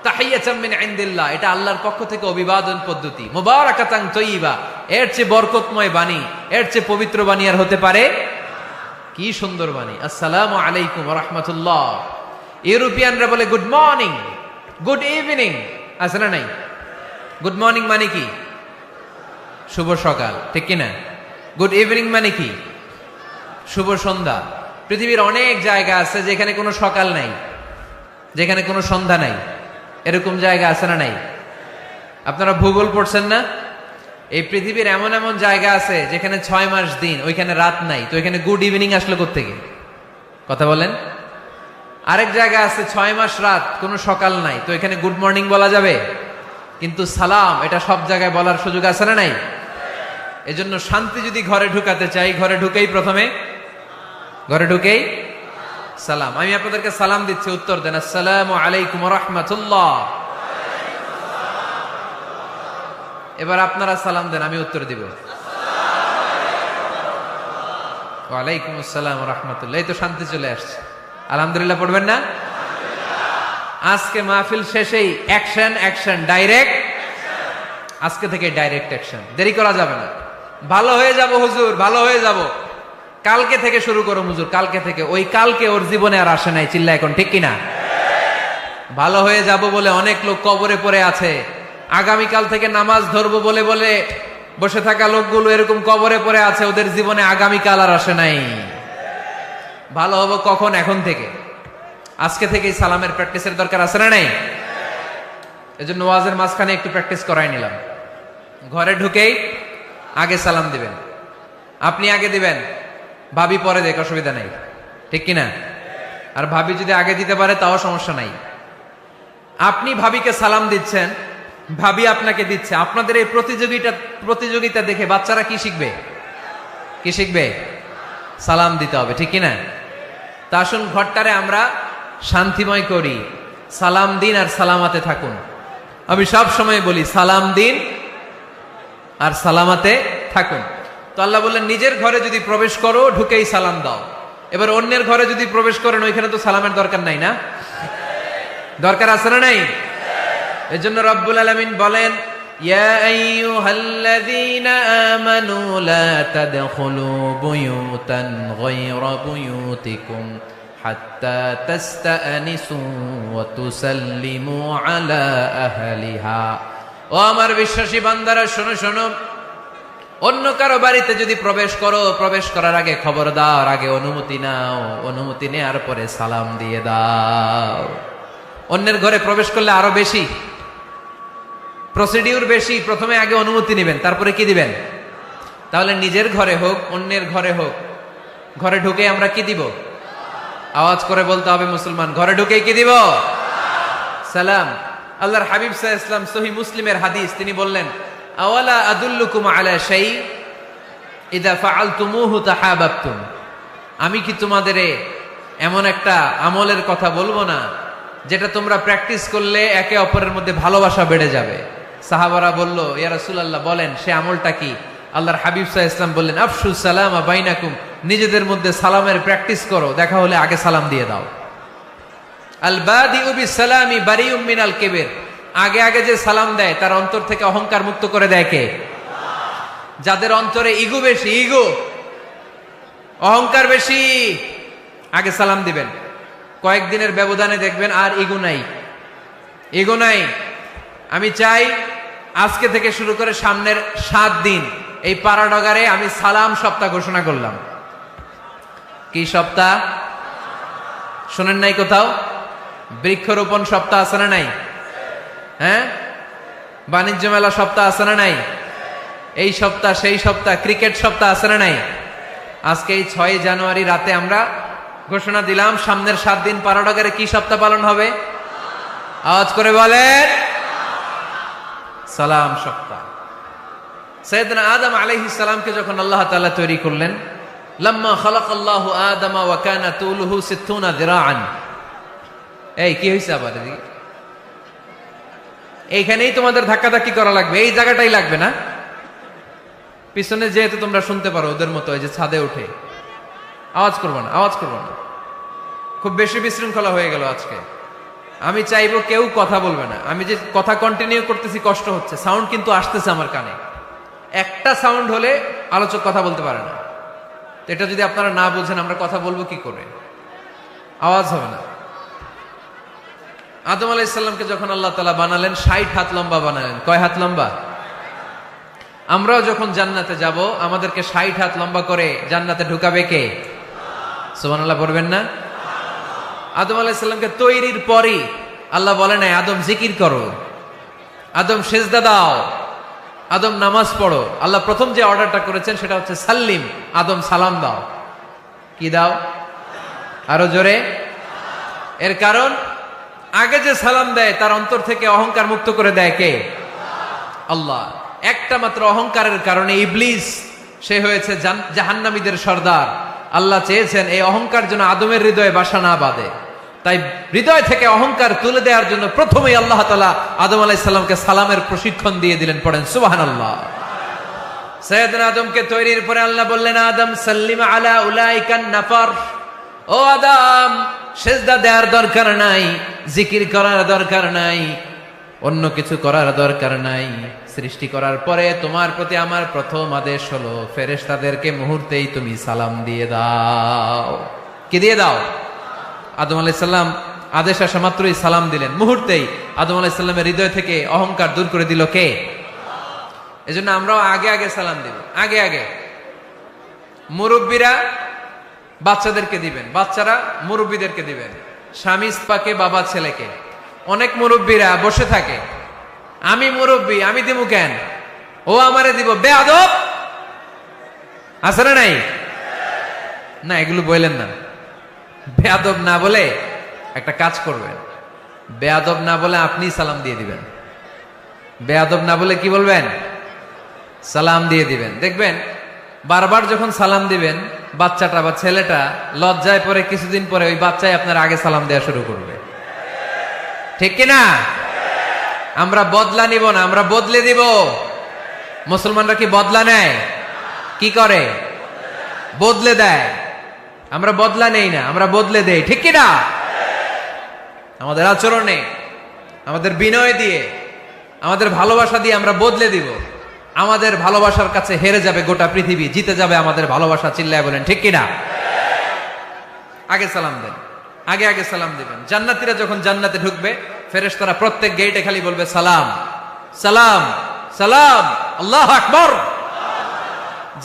তাহিয়াতাম মিন ইনদিল্লাহ, এটা আল্লাহর পক্ষ থেকে অভিবাদন পদ্ধতি। মুবারাকাতান তাইয়্যিবা, এর চেয়ে বরকতময় বাণী, এর চেয়ে পবিত্র বাণী আর হতে পারে? কি সুন্দর বাণী! আসসালামু আলাইকুম ওয়া রাহমাতুল্লাহ। ইউরোপিয়ানরা বলে গুড মর্নিং, গুড ইভিনিং, আছে না নাই? গুড মর্নিং মানে কি? শুভ সকাল, ঠিক কি না? গুড ইভিনিং মানে কি? শুভ সন্ধ্যা। পৃথিবীর অনেক জায়গা আছে যেখানে কোনো সকাল নাই, যেখানে কোনো সন্ধ্যা নাই। এরকম জায়গা আছে না নাই? আপনারা ভূগোল পড়ছেন না? এই পৃথিবীর এমন এমন জায়গা আছে যেখানে 6 মাস দিন, ওইখানে রাত নাই, তো এখানে গুড ইভিনিং আসলো কোত্থেকে? কথা বলেন। আরেক জায়গা আছে 6 মাস রাত, কোনো সকাল নাই, তো এখানে গুড মর্নিং বলা যাবে? কিন্তু সালাম, এটা সব জায়গায় বলার সুযোগ আছে না নাই? এজন্য শান্তি যদি ঘরে ঢুকাতে চাই, ঘরে ঢুকেই প্রথমে, ঘরে ঢুকেই সালাম। আমি আপনাদেরকে সালাম দিচ্ছি, উত্তর দেন। আসসালামু আলাইকুম ওয়া রাহমাতুল্লাহ। এবার আপনারা সালাম দেন, আমি উত্তর দিব। ওয়া আলাইকুম আসসালাম ওয়া রাহমাতুল্লাহ। এই তো শান্তি চলে আসছে। আলহামদুলিল্লাহ পড়বেন না? আজকে মাহফিল শেষেই অ্যাকশন, অ্যাকশন, ডাইরেক্ট আজকে থেকে ডাইরেক্ট অ্যাকশন। দেরি করা যাবে না। ভালো হয়ে যাব হুজুর, ভালো হয়ে যাব, কালকে থেকে শুরু করো হুজুর, কালকে থেকে। ওই কালকে ওর জীবনে আর আসে নাই, চিল্লা এখন, ঠিক কিনা? ভালো হয়ে যাব বলে অনেক লোক কবরে পড়ে আছে। আগামীকাল থেকে নামাজ ধরবো বলে বলে বসে থাকা লোকগুলো এরকম কবরে পড়ে আছে, ওদের জীবনে আগামীকাল আর আসে নাই। ভালো হবো কখন? এখন থেকে, আজকে থেকেই সালামের প্র্যাকটিসের দরকার আছে না নাই? এজন্য ওয়াজের মাঝখানে একটু প্র্যাকটিস করাই নিলাম। ঘরে ঢুকেই আগে সালাম দিবেন। আপনি আগে দিবেন, ভাবি পরে দেখ, অসুবিধা নাই, ঠিক কিনা? আর ভাবি যদি আগে দিতে পারে তাও সমস্যা নাই। আপনি ভাবিকে সালাম দিচ্ছেন, ভাবি আপনাকে দিচ্ছে। আপনাদের এই প্রতিযোগিতা দেখে বাচ্চারা কি শিখবে? কি শিখবে? সালাম দিতে হবে, ঠিক কিনা? তা আসুন ঘরটারে আমরা শান্তিময় করি। সালাম দিন আর সালামাতে থাকুন। আমি সব সময় বলি সালাম দিন আর সালামাতে থাকুন। তো আল্লাহ বললেন নিজের ঘরে যদি প্রবেশ করো ঢুকেই সালাম দাও। এবার অন্যের ঘরে যদি প্রবেশ করেন ওইখানে তো সালামের দরকার নাই, না? দরকার আছে না নাই? এজন্য রব্বুল আলামিন বলেন, ইয়া আইয়ুহাল্লাযীনা আমানু লা তাদখুলু বুয়ুতান গায়রা বুয়ুতিকুম হাত্তা তাস্তানিসু ওয়া তুসাল্লিমু আলা আহলিহা। ও আমার বিশ্বাসী বান্দারা, শোনো শোনো, অন্য কারো বাড়িতে যদি প্রবেশ করো, প্রবেশ করার আগে খবরদার আগে অনুমতি নাও, অনুমতি নেওয়ার পরে সালাম দিয়ে দাও। অন্যের ঘরে প্রবেশ করলে আরো বেশি প্রসিডিউর বেশি, প্রথমে আগে অনুমতি নেবেন তারপরে কি দিবেন। তাহলে নিজের ঘরে হোক অন্যের ঘরে হোক, ঘরে ঢুকে আমরা কি দিব? আওয়াজ করে বলতে হবে মুসলমান, ঘরে ঢুকে কি দিব? সালাম। আল্লাহর হাবিব সাল্লাল্লাহু আলাইহি ওয়াসাল্লাম সহিহ মুসলিমের হাদিস, তিনি বললেন, আওয়ালা আদুল্লুকুম আলা শাই ইযা ফাআলতুমুহু তাহাবাবতুম। আমি কি তোমাদের এমন একটা আমলের কথা বলবো না যেটা তোমরা প্র্যাকটিস করলে একে অপরের মধ্যে ভালোবাসা বেড়ে যাবে? সাহাবারা বলল, ইয়া রাসূলুল্লাহ বলেন সে আমলটা কি? আল্লাহর হাবিব সাল্লাল্লাহু আলাইহি ওয়াসাল্লাম বললেন, আফশু সালামা বাইনাকুম, নিজেদের মধ্যে সালামের প্র্যাকটিস করো, দেখা হলে আগে সালাম দিয়ে দাও। আল বাদিউ বিসসালামি বারিউম মিনাল কিবর, আগে আগে যে সালাম দেয় তার অন্তর থেকে অহংকার মুক্ত করে দেয় কে? যাদের অন্তরে ইগো বেশি, ইগো অহংকার বেশি, আগে সালাম দিবেন। কয়েকদিনের ব্যবধানে দেখবেন আর ইগো নাই, ইগো নাই। আমি চাই আজকে থেকে শুরু করে সামনের 7 দিন এই পাড়াডগারে আমি সালাম সপ্তাহ ঘোষণা করলাম। কি সপ্তাহ? শোনেন নাই কোথাও? বৃক্ষরোপণ সপ্তাহ আছে না নাই? হ্যাঁ, বাণিজ্য মেলা সপ্তাহ আছে না নাই? এই সপ্তাহ সেই সপ্তাহ, ক্রিকেট সপ্তাহ আছে না নাই? আজকে এই 6 জানুয়ারি রাতে আমরা ঘোষণা দিলাম সামনের 7 দিন পাড়াডগারে কি সপ্তাহ পালন হবে? আওয়াজ করে বলেন, সালাম সপ্তাহ। সাইয়েদনা আদম আলাইহিস সালামকে যখন আল্লাহ তাআলা তৈরি করলেন, লাম্মা খালাকাল্লাহু আদামা ওয়া কানা তুলুহু 60 যিরাআন। এই কি হইছে আবার এদিকে? এইখানেই তোমাদের ধাক্কাধাক্কি করা লাগবে, এই জায়গাটাই লাগবে না? পিছনে যেহেতু তোমরা শুনতে পারো ওদের মতো, এই যে ছাদে উঠে আওয়াজ করবো না, আওয়াজ করবো না। খুব বেশি বিশৃঙ্খলা হয়ে গেল আজকে। আমি চাইবো কেউ কথা বলবে না। আমি যে কথা কন্টিনিউ করতেছি কষ্ট হচ্ছে, সাউন্ড কিন্তু আসতেছে আমার কানে। একটা সাউন্ড হলে আলোচক কথা বলতে পারে না। তো এটা যদি আপনারা না বুঝেন আমরা কথা বলবো কি করে? আওয়াজ হবে না। আদম আলাইহিস সালামকে যখন আল্লাহ তাআলা বানালেন 60 হাত লম্বা বানালেন। কয় হাত লম্বা? আমরাও যখন জান্নাতে যাব আমাদেরকে 60 হাত লম্বা করে জান্নাতে ঢুকাবে কে? সুবহানাল্লাহ পড়বেন না? আদম আলাইহিস সালামকে তৈরির পরই আল্লাহ বলে নাই আদম জিকির করো, আদম সেজদা দাও, আদম নামাজ পড়ো। আল্লাহ প্রথম যে অর্ডারটা করেছেন সেটা হচ্ছে সাল্লিম, আদম সালাম দাও। কি দাও? আরো জোরে। এর কারণ আগে যে সালাম দেয় তার অন্তর থেকে অহংকার মুক্ত করে দেয় কে? আল্লাহ। একটা মাত্র অহংকারের কারণে ইবলিস সে হয়েছে জাহান্নামীদের সর্দার। আল্লাহ চেয়েছেন এই অহংকার যেন আদমের হৃদয়ে বাসা না বাঁধে, তাই হৃদয় থেকে অহংকার তুলে দেওয়ার জন্য প্রথমেই আল্লাহ তাআলা আদম আলাইহিস সালামকে সালামের প্রশিক্ষণ দিয়ে দিলেন। পড়েন সুবহানাল্লাহ। সাইয়েদনা আদমকে তৈরির পরে আল্লাহ বললেন, আদম সাল্লিম আলা উলাইকান নাফার। ও আদম, সেজদা দেওয়ার দরকার নাই, জিকির করার দরকার নাই, অন্য কিছু করার দরকার নাই। সৃষ্টি করার পরে তোমার প্রতি আমার প্রথম আদেশ হলো ফেরেশতাদেরকে মুহূর্তেই তুমি সালাম দিয়ে দাও। কি দিয়ে দাও? আদম আলাইহিস সালাম আদেশ আসা মাত্রই সালাম দিলেন। মুহূর্তেই আদম আলাইহিস সালামের হৃদয় থেকে অহংকার দূর করে দিল কে? এজন্য আমরাও আগে আগে সালাম দিব। আগে আগে মুরব্বীরা বাচ্চাদেরকে দিবেন, বাচ্চারা মুরব্বীদেরকে দিবেন। স্বামী স্ত্রীকে, বাবা ছেলেকে। অনেক মুরব্বীরা বসে থাকে, আমি মুরব্বী আমি দিব কেন, ও আমারে দিব, বেয়াদব। আছে না নাই? না, এগুলো বললেন না। বেয়াদব না বলে একটা কাজ করবেন, বেয়াদব না বলে আপনি সালাম দিয়ে দিবেন। বেয়াদব না বলে কি বলবেন? সালাম দিয়ে দিবেন। দেখবেন বারবার যখন সালাম দিবেন বাচ্চাটা বা ছেলেটা লজ্জায় পরে কিছুদিন পরে ওই বাচ্চাই আপনার আগে সালাম দেওয়া শুরু করবে। ঠিক কিনা? আমরা বদলা নিব না, আমরা বদলে দিব। মুসলমানরা কি বদলা নেয়? কি করে? বদলে দেয়। আমরা বদলা নেই না, আমরা বদলে দেই। ঠিক কিনা? আমাদের আচরণে, আমাদের বিনয় দিয়ে, আমাদের ভালোবাসা দিয়ে আমরা বদলে দিব। আমাদের ভালোবাসার কাছে হেরে যাবে গোটা পৃথিবী, জিতে যাবে আমাদের ভালোবাসা। চিল্লায় বলেন ঠিক কিনা? আগে সালাম দেন, আগে আগে সালাম দিবেন। জান্নাতীরা যখন জান্নাতে ঢুকবে ফেরেশতারা প্রত্যেক গেটে খালি বলবে সালাম সালাম সালাম, আল্লাহু আকবার।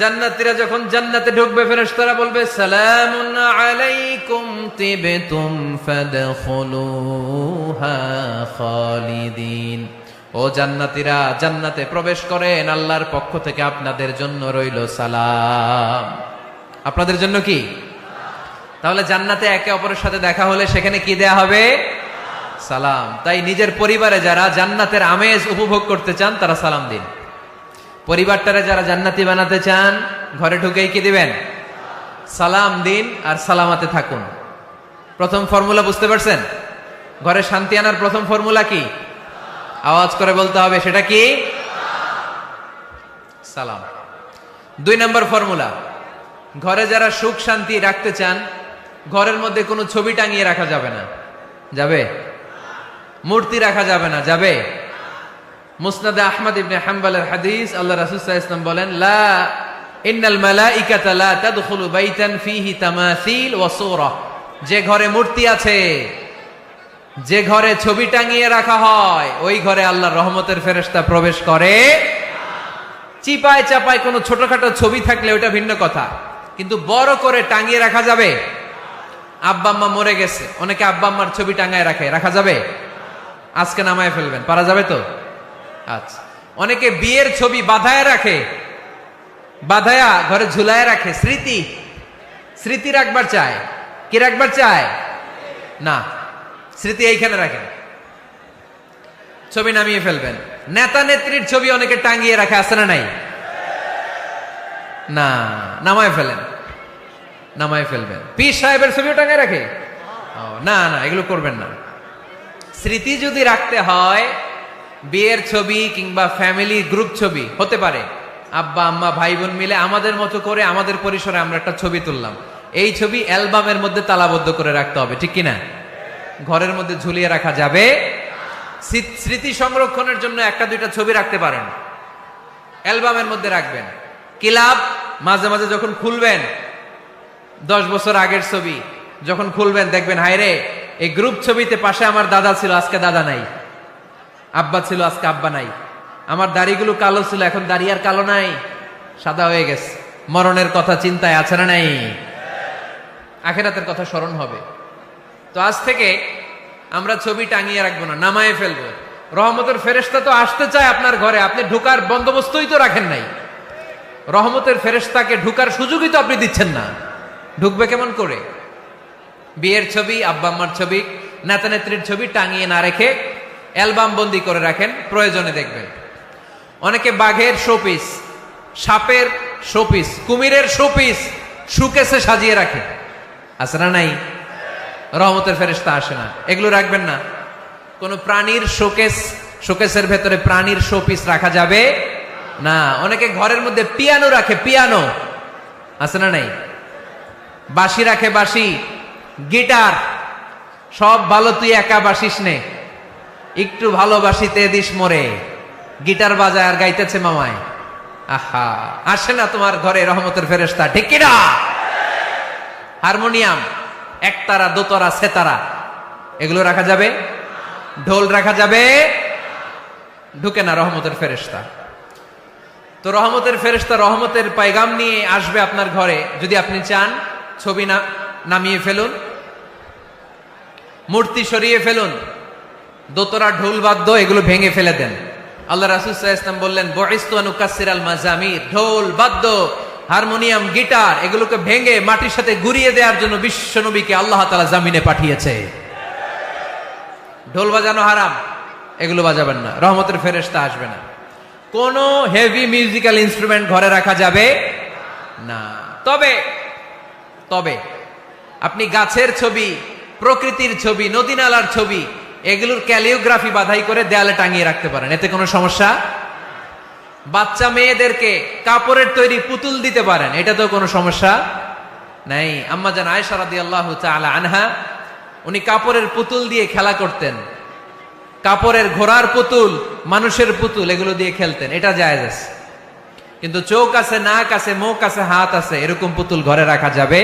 জান্নাতীরা যখন জান্নাতে ঢুকবে ফেরেশতারা বলবে সালামুন আলাইকুম তিবতুম ফাদখুলুহা খালিদিন। ও জান্নাতীরা জান্নাতে প্রবেশ করেন, আল্লাহর পক্ষ থেকে আপনাদের জন্য রইল সালাম। আপনাদের জন্য কি? তাহলে জান্নাতে একে অপরের সাথে দেখা হলে সেখানে কি দেয়া হবে? সালাম। তাই নিজের পরিবারে যারা জান্নাতের আমেজ উপভোগ করতে চান তারা সালাম দিন। পরিবারটারে যারা জান্নাতি বানাতে চান ঘরে ঢুকেই কি দিবেন? সালাম দিন আর সালামাতে থাকুন। প্রথম ফর্মুলা বুঝতে পারছেন? ঘরে শান্তি আনার প্রথম ফর্মুলা কি? আওয়াজ করে বলতে হবে, সেটা কি? সালাম। 2 নম্বর ফর্মুলা, ঘরে যারা সুখ শান্তি রাখতে চান ঘরের মধ্যে কোনো ছবি টাঙিয়ে রাখা যাবে না। যাবে? মূর্তি রাখা যাবে না। যাবে? মুসনাদে আহমদ ইবনে হাম্বলের হাদিস, আল্লাহ রাসূল সাল্লাল্লাহু আলাইহি ওয়াসাল্লাম বলেন, লা ইন্নাল মালাইকাতা লা তাদখুলু বাইতান ফীহি তামাসিল ওয়া সূরা। যে ঘরে মূর্তি আছে, যে ঘরে ছবি টাঙিয়ে রাখা হয়, ওই ঘরে আল্লাহর রহমতের ফেরেশতা প্রবেশ করে। চিপায় চাপায় কোনো ছোটখাটো ছবি থাকলে ওটা ভিন্ন কথা, কিন্তু বড় করে টাঙিয়ে রাখা যাবে? আব্বা আম্মা মরে গেছে, অনেকে আব্বা আম্মার ছবি টাঙায় রাখে, রাখা যাবে? আজকে নামায় ফেলবেন, পারা যাবে তো? আচ্ছা। অনেকে বিয়ের ছবি বাঁধায় রাখে, বাঁধায়া ঘরে ঝুলায় রাখে। স্মৃতি, স্মৃতি রাখবার চায়। কি রাখবার চায়? না, স্মৃতি এইখানে রাখেন, ছবি নামিয়ে ফেলবেন। নেতা নেত্রীর ছবি অনেকে টাঙিয়ে রাখে, আছে না নাই? না, নামায় ফেলেন, নামায় ফেলবেন। পীর সাহেবের ছবিও টাঙিয়ে রাখে? না না, এগুলো করবেন না। স্মৃতি যদি রাখতে হয়, বিয়ের ছবি কিংবা ফ্যামিলি গ্রুপ ছবি হতে পারে, আব্বা আম্মা ভাই বোন মিলে আমাদের মতো করে আমাদের পরিসরে আমরা একটা ছবি তুললাম, এই ছবি অ্যালবামের মধ্যে তালাবদ্ধ করে রাখতে হবে, ঠিক কিনা? ঘরের মধ্যে ঝুলিয়ে রাখা যাবে? স্মৃতি সংরক্ষণের জন্য একটা দুইটা ছবি রাখতে পারেন, অ্যালবামের মধ্যে রাখবেন। ক্লাব মাঝে মাঝে যখন খুলবেন, 10 বছর আগের ছবি যখন খুলবেন দেখবেন, হায় রে, এই গ্রুপ ছবিতে পাশে আমার দাদা ছিল, আজকে দাদা নাই, আব্বা ছিল, আজকে আব্বা নাই, আমার দাড়িগুলো কালো ছিল, এখন দাড়ি আর কালো নাই, সাদা হয়ে গেছে। মরণের কথা চিন্তায় আছে না নাই? আখিরাতের কথা স্মরণ হবে। তো আজ থেকে আমরা ছবি টাঙিয়ে রাখবো না, নামায়ে ফেলবো। রহমতের ফেরেশতা তো আসতে চায় আপনার ঘরে, আপনি ঢুকার বন্দোবস্তই তো রাখেন নাই। রহমতের ফেরেশতাকে ঢুকার সুযোগই তো আপনি দিচ্ছেন না, ঢুকবে কেমন করে? বিয়ের ছবি, আব্বা আম্মার ছবি, নেতা নেত্রীর ছবি টাঙিয়ে না রেখে অ্যালবাম বন্দি করে রাখেন, প্রয়োজনে দেখবেন। অনেকে বাঘের শোপিস, সাপের শোপিস, কুমিরের শোপিস শোকেসে সাজিয়ে রাখে, আছে না নাই? রহমতের ফেরেশতা আসে না, এগুলো রাখবেন না। কোন প্রাণীর শোকেস, শোকেসের ভেতরে প্রাণীর শোপিস রাখা যাবে না। অনেকে ঘরের মধ্যে পিয়ানো রাখে, পিয়ানো, আছে না নাই? বাঁশি রাখে, বাঁশি, গিটার, সব ভালো, তুই একা বাসিস নে, একটু ভালোবাসিতে দিস মোরে, গিটার বাজায় আর গাইতেছে মামায়। আহা, আসে না তোমার ঘরে রহমতের ফেরেশতা, ঠিক কিনা? হারমোনিয়াম, একতারা, দোতারা, সেতারা, এগুলো রাখা যাবে? ঢোল রাখা যাবে? ঢুকে না রহমতের ফেরেশতা। তো রহমতের ফেরেশতা রহমতের পায়গাম নিয়ে আসবে আপনার ঘরে। যদি আপনি চান, ছবি নামিয়ে ফেলুন, মূর্তি সরিয়ে ফেলুন, দোতরা, ঢোল বাদ্য এগুলো ভেঙে ফেলে দেন। আল্লাহ রাসূল সাল্লাল্লাহু আলাইহি ওয়াসাল্লাম বললেন, বুইসতু আন উকাসসিরাল মাজামির, ঢোল বাদ্য, হারমোনিয়াম, গিটার এগুলোকে ভেঙে মাটির সাথে গুঁড়িয়ে দেওয়ার জন্য বিশ্ব নবীকে আল্লাহ তাআলা জামিনে পাঠিয়েছে। ঢোল বাজানো হারাম, এগুলো বাজাবেন না, রহমতের ফেরেশতা আসবে না। কোন হেভি মিউজিক্যাল ইনস্ট্রুমেন্ট ঘরে রাখা যাবে না। তবে তবে আপনি গাছের ছবি, প্রকৃতির ছবি, নদী নালার ছবি, এগুলোর ক্যালিওগ্রাফি বাধাই করে দেয়ালে টাঙিয়ে রাখতে পারেন, এতে কোনো সমস্যা। বাচ্চা মেয়েদেরকে কাপড়ের তৈরি পুতুল দিতে পারেন, এটা তো কোনো সমস্যা নাই। আম্মা জান আয়েশা রাদিয়াল্লাহু তাআলা আনহা, উনি কাপড়ের পুতুল দিয়ে খেলা করতেন, কাপড়ের ঘোড়ার পুতুল, মানুষের পুতুল, এগুলো দিয়ে খেলতেন, এটা জায়েজ আছে। কিন্তু চোখ আছে, নাক আছে, মুখ আছে, হাত আছে, এরকম পুতুল ঘরে রাখা যাবে?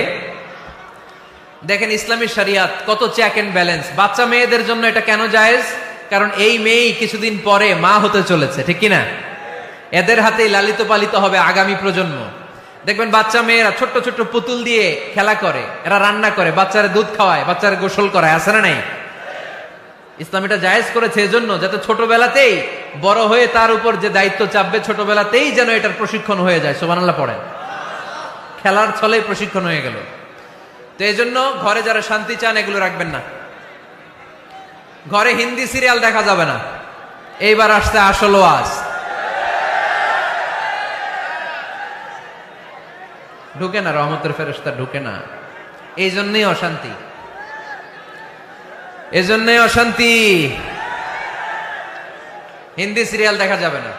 দেখেন ইসলামী শরিয়াত কত চেক এন্ড ব্যালেন্স। বাচ্চা মেয়েদের জন্য এটা কেন জায়েজ? কারণ এই মেয়েই কিছুদিন পরে মা হতে চলেছে, ঠিক কিনা? এদের হাতেই লালিত পালিত হবে আগামী প্রজন্ম। দেখবেন বাচ্চা মেয়েরা ছোট্ট ছোট্ট পুতুল দিয়ে খেলা করে, এরা রান্না করে, বাচ্চারা দুধ খাওয়ায়, বাচ্চারা গোসল করায়, আছে না নাই? ইসলাম এটা জায়েজ করেছে এজন্য যাতে ছোটবেলাতেই বড় হয়ে তার উপর যে দায়িত্ব চাপবে ছোটবেলাতেই যেন এটার প্রশিক্ষণ হয়ে যায়। সুবহানাল্লাহ পড়েন। খেলার ছলেই প্রশিক্ষণ হয়ে গেল। তো এই জন্য ঘরে যারা শান্তি চান এগুলো রাখবেন না। ঘরে হিন্দি সিরিয়াল দেখা যাবে না। এইবার আসছে আসল ওয়াজ। ঢুকে না, রহমতের ফেরেশতা ঢুকে না। এই জন্যই অশান্তি, এজন্যই অশান্তি। হিন্দি সিরিয়াল দেখা যাবে না,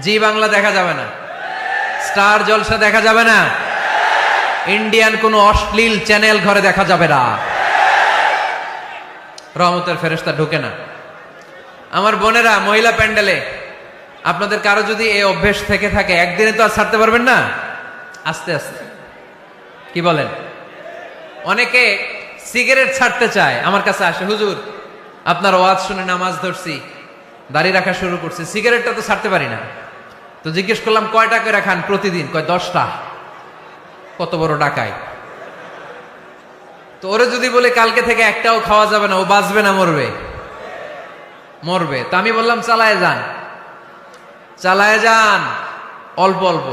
জি বাংলা দেখা যাবে না, স্টার জলসা দেখা যাবে না, ইন্ডিয়ান কোন অশ্লীল চ্যানেল ঘরে দেখা যাবে না। রহমতের ফেরেশতা ঢুকে না। আমার বোনেরা, মহিলা প্যান্ডেলে আপনাদের কারো যদি এই অভ্যেস থেকে থাকে, একদিনে তো আর ছাড়তে পারবেন না, আস্তে আস্তে। কি বলেন? অনেকে সিগারেট ছাড়তে চায়, আমার কাছে আসে, হুজুর আপনার ওয়াজ শুনে নামাজ ধরছি, দাড়ি রাখা শুরু করছি, সিগারেটটা তো ছাড়তে পারি না। তো জিজ্ঞেস করলাম কয়টা করে খান প্রতিদিন? কয় 10টা। কত বড় ডাকাই! তো ওরে যদি বলে কালকে থেকে একটাও খাওয়া যাবে না, ও বাঁচবে না মরবে? মরবে। তো আমি বললাম চালায় যান, চালায় যান, অল্প অল্প।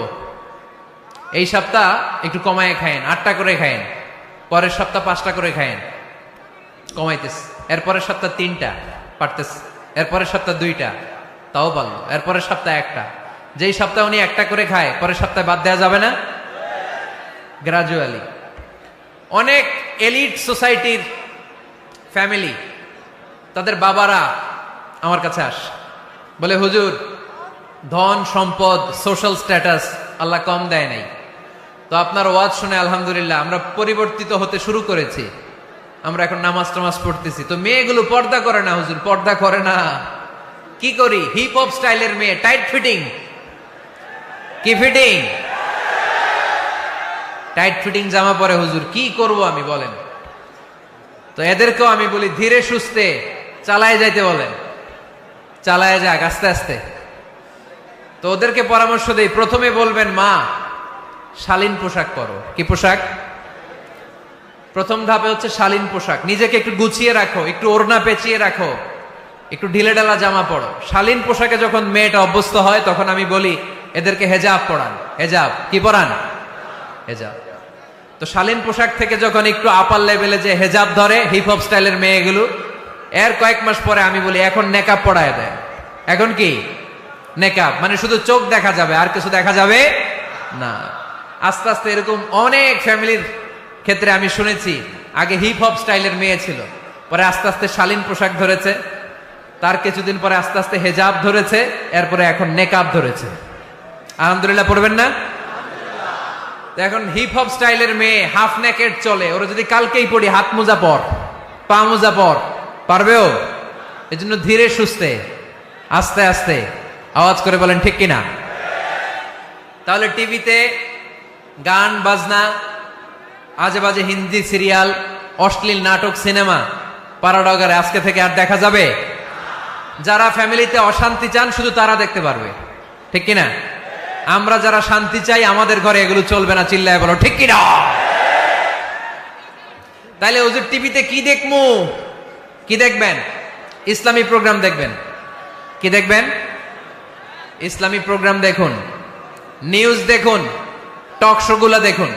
এই সপ্তাহ একটু কমায় খায়েন, 8টা করে খায়েন, পরের সপ্তাহ 5টা করে খায়েন, কমাইতেস। এরপরের সপ্তাহ 3টা, পারতেস। এরপরের সপ্তাহ 2টা, তাও পারলো। এরপরের সপ্তাহ 1টা। যেই সপ্তাহ উনি 1টা করে খায়, পরের সপ্তাহে বাদ দেওয়া যাবে না? গ্রাজুয়ালি। অনেক এলিট সোসাইটির ফ্যামিলি, তাদের বাবারা আমার কাছে আস, বলে হুজুর ধন সম্পদ সোশ্যাল স্ট্যাটাস আল্লাহ কম দেয় নাই, তো আপনার ওয়াজ শুনে আলহামদুলিল্লাহ আমরা পরিবর্তিত হতে শুরু করেছি, আমরা এখন নামাজ টামাজ পড়তেছি। তো মেয়েগুলো পর্দা করে না হুজুর, পর্দা করে না। কি করি? হিপ হপ স্টাইলের মেয়ে, টাইট ফিটিং। কি ফিটিং? টাইট ফিটিং জামা পরে হুজুর, কি করব আমি বলেন? তো এদেরকেও আমি বলি ধীরে সুস্থে চালায় যাইতে বলেন, চালায় যাক আস্তে আস্তে। তো ওদেরকে পরামর্শ দেই, প্রথমে বলবেন মা শালীন পোশাক পরো। কি পোশাক? প্রথম ধাপে হচ্ছে শালীন পোশাক। নিজেকে একটু গুছিয়ে রাখো, একটু ওড়না পেঁচিয়ে রাখো, একটু ঢিলে ঢালা জামা পরো। শালীন পোশাকে যখন মেয়েটা অভ্যস্ত হয় তখন আমি বলি এদেরকে হেজাব পরান। হেজাব কি পরান? হেজাব। তো শালীন পোশাক থেকে যখন একটু আপার লেভেলে যে হেজাব ধরে হিপ হপ স্টাইলের মেয়েগুলো, এর কয়েক মাস পরে আমি বলি এখন নেকাব পরায় দেয়। এখন কি নেকাব? মানে শুধু চোখ দেখা যাবে, আর কিছু দেখা যাবে না। আস্তে আস্তে এরকম অনেক ফ্যামিলির ক্ষেত্রে আমি শুনেছি, আগে হিপ হপ স্টাইলের মেয়ে ছিল, পরে আস্তে আস্তে শালীন পোশাক ধরেছে, তার কিছুদিন পরে আস্তে আস্তে হেজাব ধরেছে, এরপরে এখন নেকাব ধরেছে। আলহামদুলিল্লাহ পড়বেন না? এখন হিপ হপ স্টাইলের মেয়ে হাফ নেকেড চলে, ওরা যদি কালকেই পড়ি হাত মোজা পর, পা মোজা পর, পারবেও? এই জন্য ধীরে সুস্থে আস্তে আস্তে। আওয়াজ করে বলেন ঠিক কিনা? তাহলে টিভিতে গান বাজনা, আজে বাজে হিন্দি সিরিয়াল, অশ্লীল নাটক, সিনেমা পাড়াডগারে আজকে থেকে আর দেখা যাবে? যারা ফ্যামিলিতে অশান্তি চান শুধু তারা দেখতে পারবে, ঠিক কিনা? আমরা যারা শান্তি চাই আমাদের ঘরে এগুলো চলবে না। চিল্লায় বলো ঠিক কিনা? তাইলে হুজুর টিভিতে কি দেখমু? কি দেখবেন? ইসলামী প্রোগ্রাম দেখবেন। কি দেখবেন? ইসলামী প্রোগ্রাম দেখুন, নিউজ দেখুন, টক শো গুলো দেখুন,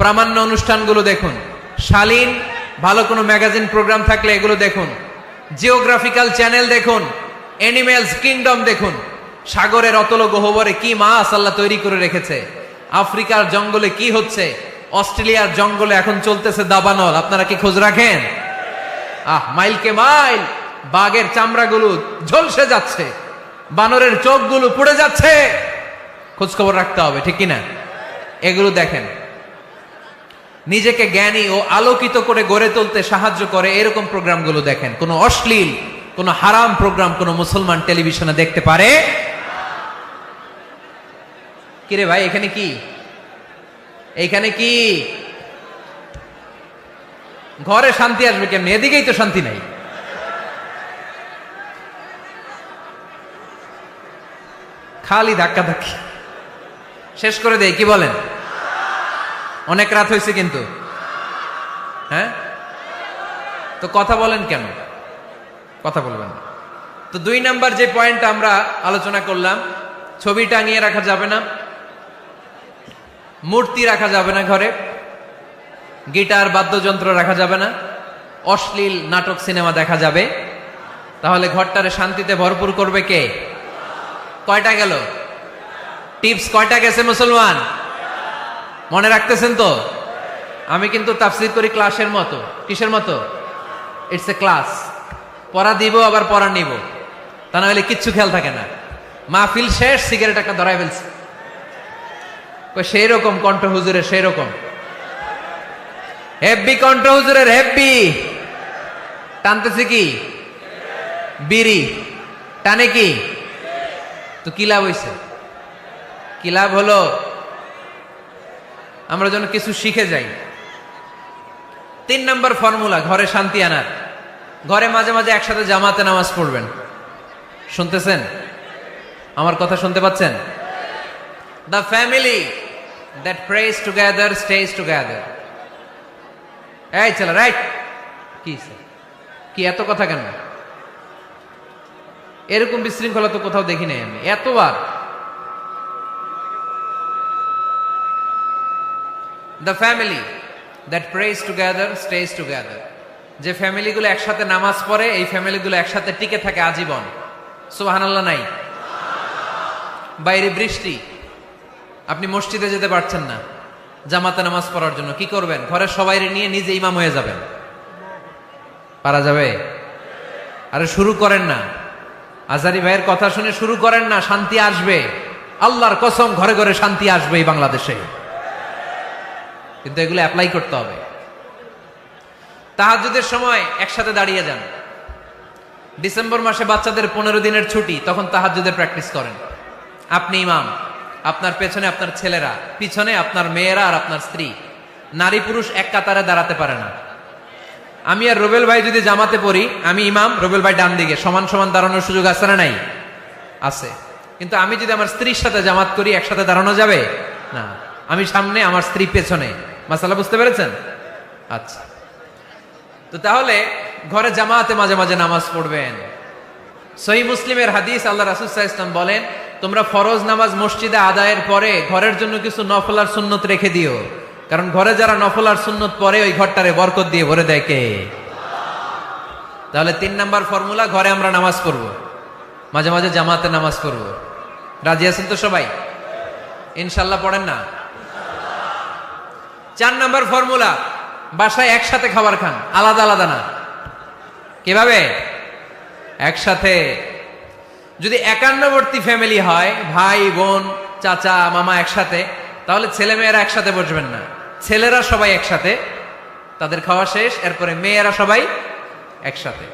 প্রামাণ্য অনুষ্ঠানগুলো দেখুন, শালীন ভালো কোনো ম্যাগাজিন প্রোগ্রাম থাকলে এগুলো দেখুন, জিওগ্রাফিক্যাল চ্যানেল দেখুন, অ্যানিমেলস কিংডম দেখুন, সাগরের অতল গহ্বরে কি মাছ আল্লাহ তৈরি করে রেখেছে, আফ্রিকার জঙ্গলে কি হচ্ছে, অস্ট্রেলিয়ার জঙ্গলে এখন চলতেছে দাবানল, আপনারা কি খোঁজ রাখেন? মাইলকে মাইল বাঘের চামড়াগুলো ঝলসে যাচ্ছে, বানরের চোখগুলো পুড়ে যাচ্ছে, খোঁজ খবর রাখতে হবে, ঠিক কিনা? এগুলো দেখেন। নিজেকে জ্ঞানী ও আলোকিত করে গড়ে তুলতে সাহায্য করে এরকম প্রোগ্রামগুলো দেখেন। কোনো অশ্লীল, কোনো হারাম প্রোগ্রাম কোনো মুসলমান টেলিভিশনে দেখতে পারে? কিরে ভাই এখানে কি? এইখানে কি? ঘরে শান্তি আসবে কেমনি? এদিকেই তো শান্তি নাই। খালি ধাক্কা ধাক্কি। শেষ করে দেয়, কি বলেন? অনেক রাত হয়েছে কিন্তু, হ্যাঁ? তো কথা বলেন কেন? কথা বলবেন না। তো 2 নাম্বার যে পয়েন্ট আমরা আলোচনা করলাম, ছবি টাঙিয়ে রাখা যাবে না, মূর্তি রাখা যাবে না ঘরে, গিটার বাদ্যযন্ত্র রাখা যাবে না, অশ্লীল নাটক সিনেমা দেখা যাবে। তাহলে ঘরটারে শান্তিতে ভরপুর করবে কে? কয়টা গেল? টিপস কয়টা গেছে মুসলমান? মনে রাখতেছেন তো? আমি কিন্তু তাফসীর করি ক্লাসের মতো। কিসের মতো? It's a class. পড়া দিব আবার পড়া নিব, তা না হলে কিচ্ছু খেয়াল থাকে না। মাহফিল শেষ, সিগারেট একটা ধরাই ফেলছে। সেই রকম কণ্ঠ হুজুরের, সেই রকম হেব্বি কণ্ঠ হুজুরের, হেব্বি। টানতেছে কি? বিড়ি। টানে কি? তো কি লাভ হইছে? কি লাভ হলো? আমরা যেন কিছু শিখে যাই। 3 নাম্বার ফর্মুলা ঘরে শান্তি আনার, ঘরে মাঝে মাঝে একসাথে জামাতে নামাজ পড়বেন। শুনতেছেন? আমার কথা শুনতে পাচ্ছেন? The family that prays together stays together. এই চলো, রাইট? কি এত কথা কেন? এরকম বিশৃঙ্খলা তো কোথাও দেখি নাই আমি এতবার। The family that prays together stays together. যে ফ্যামিলিগুলো একসাথে নামাজ পড়ে, এই ফ্যামিলিগুলো একসাথে টিকে থাকে আজীবন। সুবহানাল্লাহ নাই? বাইরে বৃষ্টি, আপনি মসজিদে যেতে পারছেন না জামাতে নামাজ পড়ার জন্য, কি করবেন? ঘরের সবাই নিয়ে নিজে ইমাম হয়ে যাবেন। পারা যাবে? আরে শুরু করেন না, আজারি ভাইয়ের কথা শুনে শুরু করেন না, শান্তি আসবে। আল্লাহর কসম, ঘরে ঘরে শান্তি আসবে এই বাংলাদেশে, কিন্তু এগুলো অ্যাপ্লাই করতে হবে। তাহাজ্জুদের সময় একসাথে দাঁড়িয়ে যান। ডিসেম্বর মাসে বাচ্চাদের 15 দিনের ছুটি, তখন তাহাজ্জুদের প্র্যাকটিস করেন। আপনি ইমাম, আপনার পেছনে আপনার ছেলেরা, পিছনে আপনার মেয়েরা আর আপনার স্ত্রী। নারী পুরুষ এক কাতারে দাঁড়াতে পারে না। আমি আর রুবেল ভাই যদি জামাতে পড়ি, আমি ইমাম, রুবেল ভাই ডান দিকে, সমান সমান দাঁড়ানোর সুযোগ আছে না নাই? আছে। কিন্তু আমি যদি আমার স্ত্রীর সাথে জামাত করি, একসাথে দাঁড়ানো যাবে না। আমি সামনে, আমার স্ত্রী পেছনে। মাসালা বুঝতে পেরেছেন? আচ্ছা, তো তাহলে ঘরে জামাতে মাঝে মাঝে নামাজ পড়বেন। সহিহ মুসলিমের হাদিস, আল্লাহ রাসূল সাল্লাল্লাহু আলাইহি ওয়াসাল্লাম বলেন, তোমরা ফরজ নামাজ মসজিদে আদায়ের পরে ঘরের জন্য কিছু নফল আর সুন্নত রেখে দিও, কারণ ঘরে যারা নফল আর সুন্নত পড়ে ওই ঘরটারে বরকত দিয়ে ভরে দেয় কে? তাহলে 3 নাম্বার ফর্মুলা, ঘরে আমরা নামাজ পড়ব, মাঝে মাঝে জামাতে নামাজ পড়ব। রাজি আছেন তো সবাই? ইনশাআল্লাহ পড়েন না? 4 নাম্বার ফর্মুলা, বাসায় একসাথে খাবার খান, আলাদা আলাদা না। কিভাবে? একসাথে। যদি একান্নবর্তী ফ্যামিলি হয়, ভাই বোন চাচা মামা একসাথে, তাহলে ছেলে মেয়েরা একসাথে বসবেন না। ছেলেরা সবাই একসাথে, তাদের খাওয়া শেষ, এরপরে মেয়েরা সবাই একসাথে।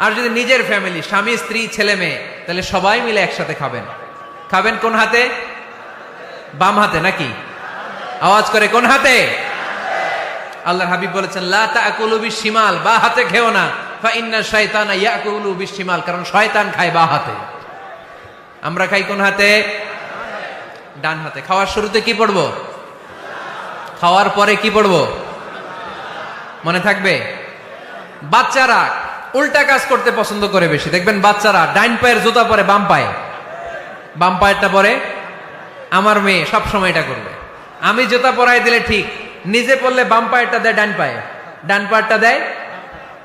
আর যদি নিজের ফ্যামিলি, স্বামী স্ত্রী ছেলে মেয়ে, তাহলে সবাই মিলে একসাথে খাবেন। খাবেন কোন হাতে? বাম হাতে নাকি? আওয়াজ করে, কোন হাতে? আল্লাহর হাবিব বলেছেন, লা তাকুলু বিশিমাল, বা হাতে খেও না, ফা ইন্না শাইতানা ইয়াকুলু বিশিমাল, কারণ শয়তান খায় বা হাতে। আমরা খাই কোন হাতে? ডান হাতে। খাওয়ার শুরুতে কি পড়বো? খাওয়ার পরে কি পড়বো? মনে থাকবে? বাচ্চারা উল্টা কাজ করতে পছন্দ করে বেশি। দেখবেন বাচ্চারা ডাইন পায়ের জুতা পরে বাম পায়ে, বাম পায়েরটা পরে। আমার মেয়ে সব সময় এটা করবে। আমি জুতা পরাই দিলে ঠিক, নিজে পড়লে বাম পায়েরটা দেয় ডান পায়ে, ডান পায়েরটা দেয়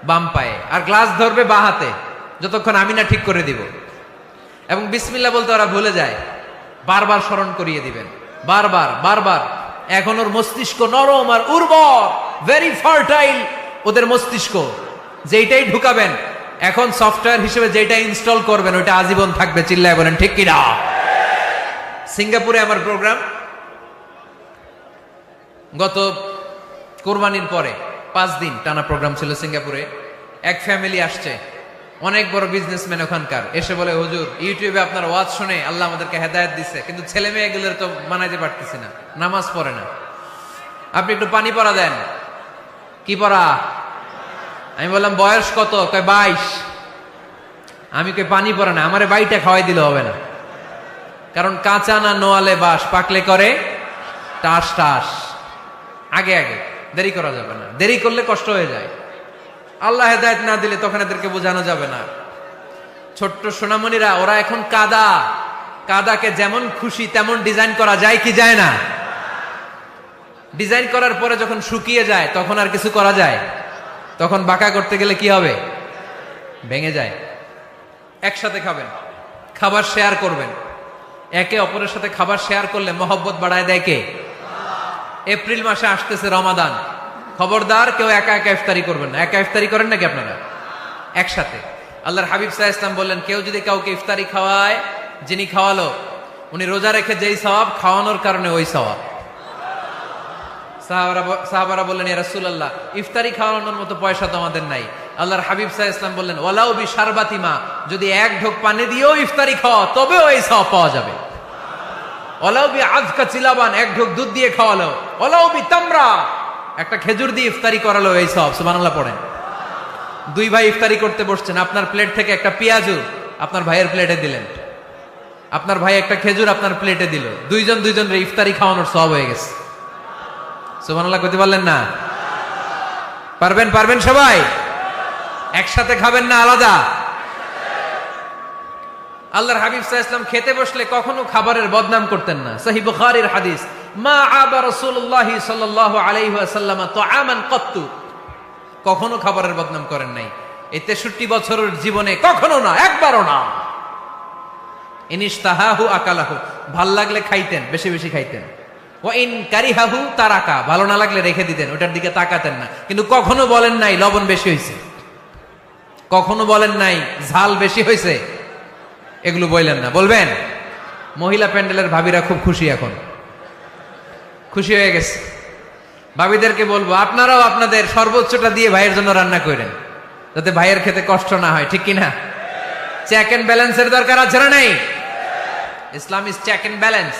বাম পায়ে, আর গ্লাস ধরবে বা হাতে, যতক্ষণ আমি না ঠিক করে দিব। এবং বিসমিল্লাহ বলতে ওরা ভুলে যায়, বারবার স্মরণ করিয়ে দিবেন, বারবার বারবার। এখন ওর মস্তিষ্ক নরম আর উর্বর, ভেরি ফার্টাইল ওদের মস্তিষ্ক। যেইটাই ঢুকাবেন, এখন সফটওয়্যার হিসেবে যেটা ইনস্টল করবেন ওইটা আজীবন থাকবে। চিল্লায় বলেন ঠিক কিনা? সিঙ্গাপুরে আমার প্রোগ্রাম, গত কোরবানির পরে 5 দিন টানা প্রোগ্রাম ছিল সিঙ্গাপুরে। এক ফ্যামিলি আসছে, অনেক বড় বিজনেসম্যান ওখানকার, এসে বলে, হুজুর ইউটিউবে আপনার ওয়াজ শুনে আল্লাহ আমাদেরকে হেদায়েত দিচ্ছে, কিন্তু ছেলে মেয়েগুলোর তো মানাইতে পারতেছি না, নামাজ পড়ে না, আপনি একটু পানি পড়া দেন। কি পড়া? আমি বললাম বয়স কত? কয় 22। আমি কই পানি পড়ে না, আমারে বাইটা খাওয়াই দিলে হবে না, কারণ কাঁচা না নোয়ালে বাস, পাকলে করে টাস টাস। আগে আগে, দেরি করা যাবে না। দেরি করলে কষ্ট হয়ে যায়। আল্লাহ হেদায়েত না দিলে তখন এদেরকে বোঝানো যাবে না। ছোট্ট সোনামণিরা, ওরা এখন কাদাকে যেমন খুশি তেমন ডিজাইন করা যায় কি যায় না? ডিজাইন করার পরে যখন শুকিয়ে যায় তখন আর কিছু করা যায়? তখন বাঁকা করতে গেলে কি হবে? ভেঙে যায়। একসাথে খাবেন, খাবার শেয়ার করবেন। একে অপরের সাথে খাবার শেয়ার করলে মহব্বত বাড়ায় দেয় কে? এপ্রিল মাসে আসতেছে রমাদান, খবরদার কেউ একা একা ইফতারি করবেন না। একা ইফতারি করেন নাকি আপনারা? একসাথে। আল্লাহর হাবিব সাল্লাল্লাহু আলাইহি ওয়াসাল্লাম বললেন, কেউ যদি কাউকে ইফতারি খাওয়ায়, যিনি খাওয়ালো উনি রোজা রেখে যেই সওয়াব, খাওয়ানোর কারণে ওই সওয়াব। সাহাবারা বললেন, ইয়া রাসূলুল্লাহ, ইফতারি খাওয়ানোর মতো পয়সা তো আমাদের নাই। আল্লাহর হাবিব সাল্লাল্লাহু আলাইহি ওয়াসাল্লাম বললেন, ওয়ালাউ বি শারবাতিমা, যদি এক ঢোক পানি দিয়েও ইফতারি খাওয়া তবেও এই সওয়াব পাওয়া যাবে। ওয়ালাউ বি আযকা চিলাবান, এক ঢোক দুধ দিয়ে খাওয়ালো। ওয়ালাউ বি তামরা, একটা খেজুর দিয়ে ইফতারি করালো, এই সওয়াব। সুবহানাল্লাহ পড়েন। দুই ভাই ইফতারি করতে বসছেন, আপনার প্লেট থেকে একটা পেঁয়াজু আপনার ভাইয়ের প্লেটে দিলেন, আপনার ভাই একটা খেজুর আপনার প্লেটে দিল, দুইজনের ইফতারি খাওয়ানোর সওয়াব হয়ে গেছে। সুবহানাল্লাহ কইতে পারলেন না? পারবেন সবাই? একসাথে খাবেন না আলাদা? আল্লাহর হাবিব সাল্লাল্লাহু আলাইহি ওয়াসাল্লাম খেতে বসলে কখনো খাবারের বদনাম করতেন না। সহিহ বুখারীর হাদিস, মা আবা রাসূলুল্লাহ সাল্লাল্লাহু আলাইহি ওয়াসাল্লাম তুআমান কাত্তু, কখনো খাবারের বদনাম করেন নাই। এই 63 বছরের জীবনে কখনো না, একবারও না। ইনিশতাহাহু আকালাহু, ভাল লাগলে খাইতেন, বেশি বেশি খাইতেন। ওয়া ইন কারিহাহু তারাকা, ভালো না লাগলে রেখে দিতেন, ওটার দিকে তাকাতেন না। কিন্তু কখনো বলেন নাই লবণ বেশি হয়েছে, কখনো বলেন নাই ঝাল বেশি হয়েছে, এগুলো বললেন না। বলবেন? মহিলা প্যান্ডেলের ভাবিরা খুব খুশি, এখন খুশি হয়ে গেছে। ভাবিদেরকে বলবো, আপনারাও আপনাদের সর্বোচ্চটা দিয়ে ভাইয়ের জন্য রান্না করেন, যাতে ভাইয়ের খেতে কষ্ট না হয়, ঠিক কিনা? চেক এন্ড ব্যালেন্সের দরকার আছে না নাই? Islam is check and balance,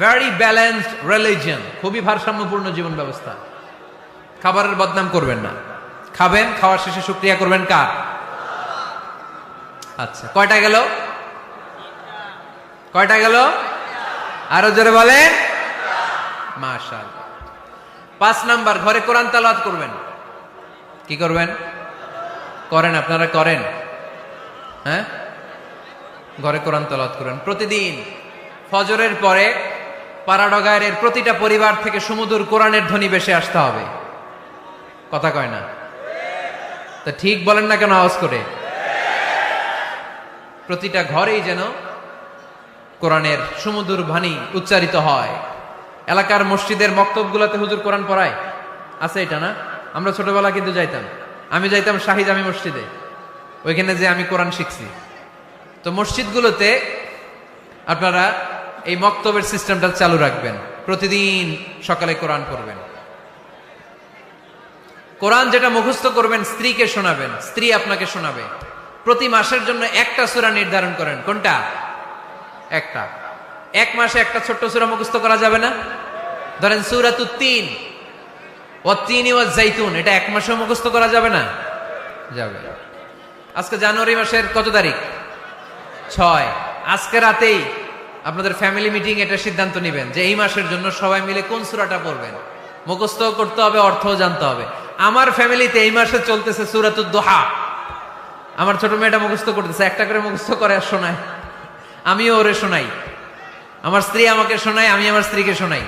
very balanced religion, খুবই ভারসাম্যপূর্ণ জীবন ব্যবস্থা। খাবারের বদনাম করবেন না, খাবেন, খাওয়ার শেষে শুকরিয়া করবেন কার? আচ্ছা, কয়টা গেল? কয়টা গেল? আরো জোরে বলেন। মাশাআল্লাহ। 5 নাম্বার, ঘরে কোরআন তেলাওয়াত করবেন। কি করবেন? করেন, আপনারা করেন? হ্যাঁ, ঘরে কোরআন তেলাওয়াত করেন প্রতিদিন। ফজরের পরে পাড়াডগায়ের প্রতিটা পরিবার থেকে সুমধুর কোরআনের ধ্বনি ভেসে আসতে হবে। কথা কয় না? তা ঠিক বলেন না কেন আওয়াজ করে? প্রতিটা ঘরেই যেন কোরআনের সুমধুর বাণী উচ্চারিত হয়। এলাকার মসজিদের মক্তবগুলোতে হুজুর কোরআন পড়ায়, আছে এটা না? আমরা ছোটবেলা কিন্তু যাইতাম, আমি যাইতাম শাহিদ আমি মসজিদে, ওইখানে যে আমি কোরআন শিখছি। তো মসজিদগুলোতে আপনারা এই মক্তবের সিস্টেমটা চালু রাখবেন, প্রতিদিন সকালে কোরআন পড়বেন। কোরআন যেটা মুখস্থ করবেন স্ত্রীকে শোনাবেন, স্ত্রী আপনাকে শোনাবে। প্রতি মাসের জন্য একটা সূরা নির্ধারণ করেন। কোনটা? একটা। এক মাসে একটা ছোট্ট সূরা মুখস্থ করা যাবে না? ধরেন সূরাতুত তিন, ওয়াত-তিনি ওয়াজ-জাইতুন, এটা এক মাসে মুখস্থ করা যাবে না? যাবে। আজকে জানুয়ারি মাসের কত তারিখ? 6। আজকে রাতেই আপনাদের ফ্যামিলি মিটিং এটা সিদ্ধান্ত নেবেন যে এই মাসের জন্য সবাই মিলে কোন সূরাটা পড়বেন। মুখস্থ করতে হবে, অর্থও জানতে হবে। আমার ফ্যামিলিতে এই মাসে চলতেছে সূরাতুদ দুহা। আমার ছোট মেয়েটা মুখস্থ করতেছে, একটা করে মুখস্থ করে আর শোনায়, আমিও ওরে শোনাই। আমার স্ত্রী আমাকে শোনায়, আমি আমার স্ত্রীকে শোনাই।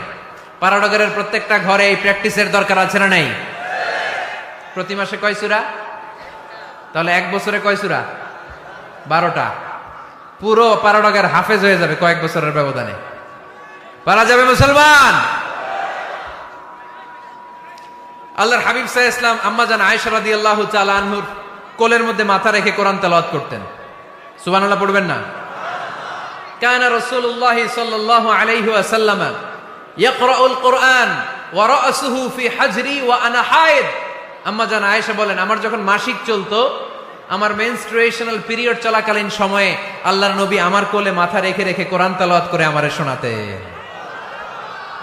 পাড়াডগারের প্রত্যেকটা ঘরে এই প্র্যাকটিসের দরকার আছে না নাই? প্রতি মাসে কয় সূরা? তাহলে এক বছরে কয় সূরা? 12টা। পুরো পাড়াডগার হাফেজ হয়ে যাবে কয়েক বছরের ব্যবধানে। পারা যাবে মুসলমান? আল্লাহর হাবিব সাল্লাল্লাহু আলাইহি ওয়াসাল্লাম আম্মা জান আয়েশা রাদিয়াল্লাহু তাআলা আনহুর কোলের মধ্যে মাথা রেখে কোরআন তেলাওয়াত করতেন। সুবহানাল্লাহ পড়বেন না? কানা রাসূলুল্লাহ সাল্লাল্লাহু আলাইহি ওয়াসাল্লাম ইয়াকরাউল কুরআন ওয়া রাসুহু ফি হাজরি ওয়া আনা হায়েদ। আম্মা জান আয়েশা বলেন, আমার যখন মাসিক চলতো, আমার মেনস্ট্রুয়েশনাল পিরিয়ড চলাকালীন সময়ে আল্লাহর নবী আমার কোলে মাথা রেখে রেখে কোরআন তেলাওয়াত করে আমারে শোনাতেন।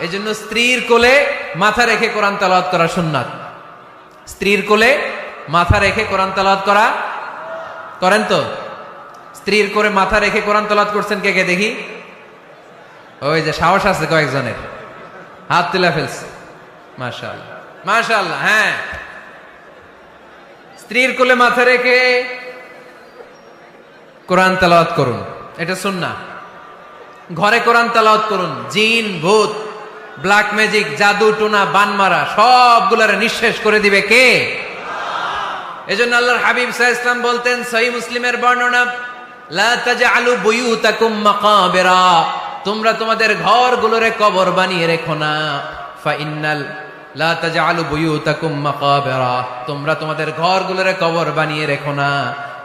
এজন্য স্ত্রীর কোলে মাথা রেখে কোরআন তেলাওয়াত করা সুন্নাত। স্ত্রীর কোলে মাথা রেখে কোরআন তেলাওয়াত করা করেন তো? স্ত্রীর কোলে মাথা রেখে কোরআন তেলাওয়াত করছেন কে কে দেখি? ওই যে সাহস আছে কয়েকজনের, হাত তুলে ফেলছে। মাশাআল্লাহ মাশাআল্লাহ। হ্যাঁ, স্ত্রীর কোলে মাথা রেখে কোরআন তেলাওয়াত করুন, এটা সুন্নাহ। ঘরে কোরআন তেলাওয়াত করুন। জিন, ভূত, ব্ল্যাক ম্যাজিক, জাদু টোনা, বানমারা সবগুলারে নিঃশেষ করে দিবে কে? এজন্য আল্লাহর হাবিব সাল্লাল্লাহু আলাইহি ওয়াসাল্লাম বলতেন, সহিহ মুসলিমের বর্ণনা, লা তাজআলু বুয়ুতাকুম মাকাবিরা, তোমরা তোমাদের ঘরগুলোরে কবর বানিয়ে রেখো না। ফাইন্নাল লা তাজআলু বুয়ুতাকুম মাকাবিরা, তোমরা তোমাদের ঘরগুলোরে কবর বানিয়ে রেখো না।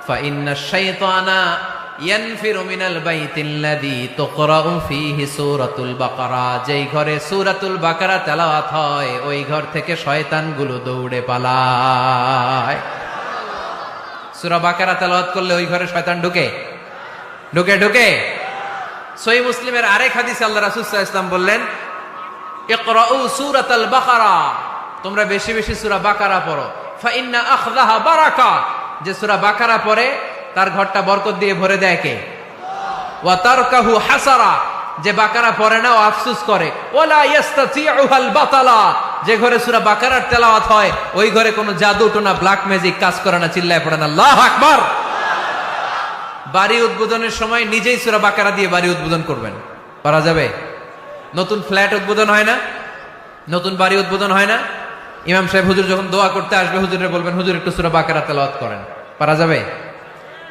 ফাইন্নাশ শাইতানা ইয়ানফিরু মিনাল বাইতিল্লাযী তুকরাউ ফীহি সূরাতুল বাকারা, যেই ঘরে সূরাতুল বাকারা তেলাওয়াত হয় ওই ঘর থেকে শয়তানগুলো দৌড়ে পালায়। সূরা বাকারা তেলাওয়াত করলে ওই ঘরে শয়তান ঢুকে ঢুকে ঢুকে সহিহ মুসলিমের আরেক হাদিসে আল্লাহ রাসূল সাল্লাল্লাহু আলাইহি ওয়াসাল্লাম বললেন, ইকরাউ সূরাতাল বাকারা, তোমরা বেশি বেশি সূরা বাকারা পড়ো। ফাইন্না আখযাহা বারাকা, যে সূরা বাকারা পড়ে তার ঘরটা বরকত দিয়ে ভরে দেয় কে? ওয়া তারকাহু হাসারা, যে বাকারা পড়ে না ও আফসোস করে। ওয়ালা ইস্তাতিউহাল বাতালা, যে ঘরে সূরা বাকারার তেলাওয়াত হয় ওই ঘরে কোনো জাদু টোনা ব্ল্যাক ম্যাজিক কাজ করে না। চিল্লায় পড়েন আল্লাহু আকবার। বাড়ি উদ্বোধনের সময় নিজেই সূরা বাকারা দিয়ে বাড়ি উদ্বোধন করবেন, পারা যাবে? নতুন ফ্ল্যাট উদ্বোধন হয় না, নতুন বাড়ি উদ্বোধন হয় না, ইমাম সাহেব হুজুর যখন দোয়া করতে আসবে হুজুরে বলবেন, হুজুর একটু সূরা বাকারা তেলাওয়াত করেন, পারা যাবে?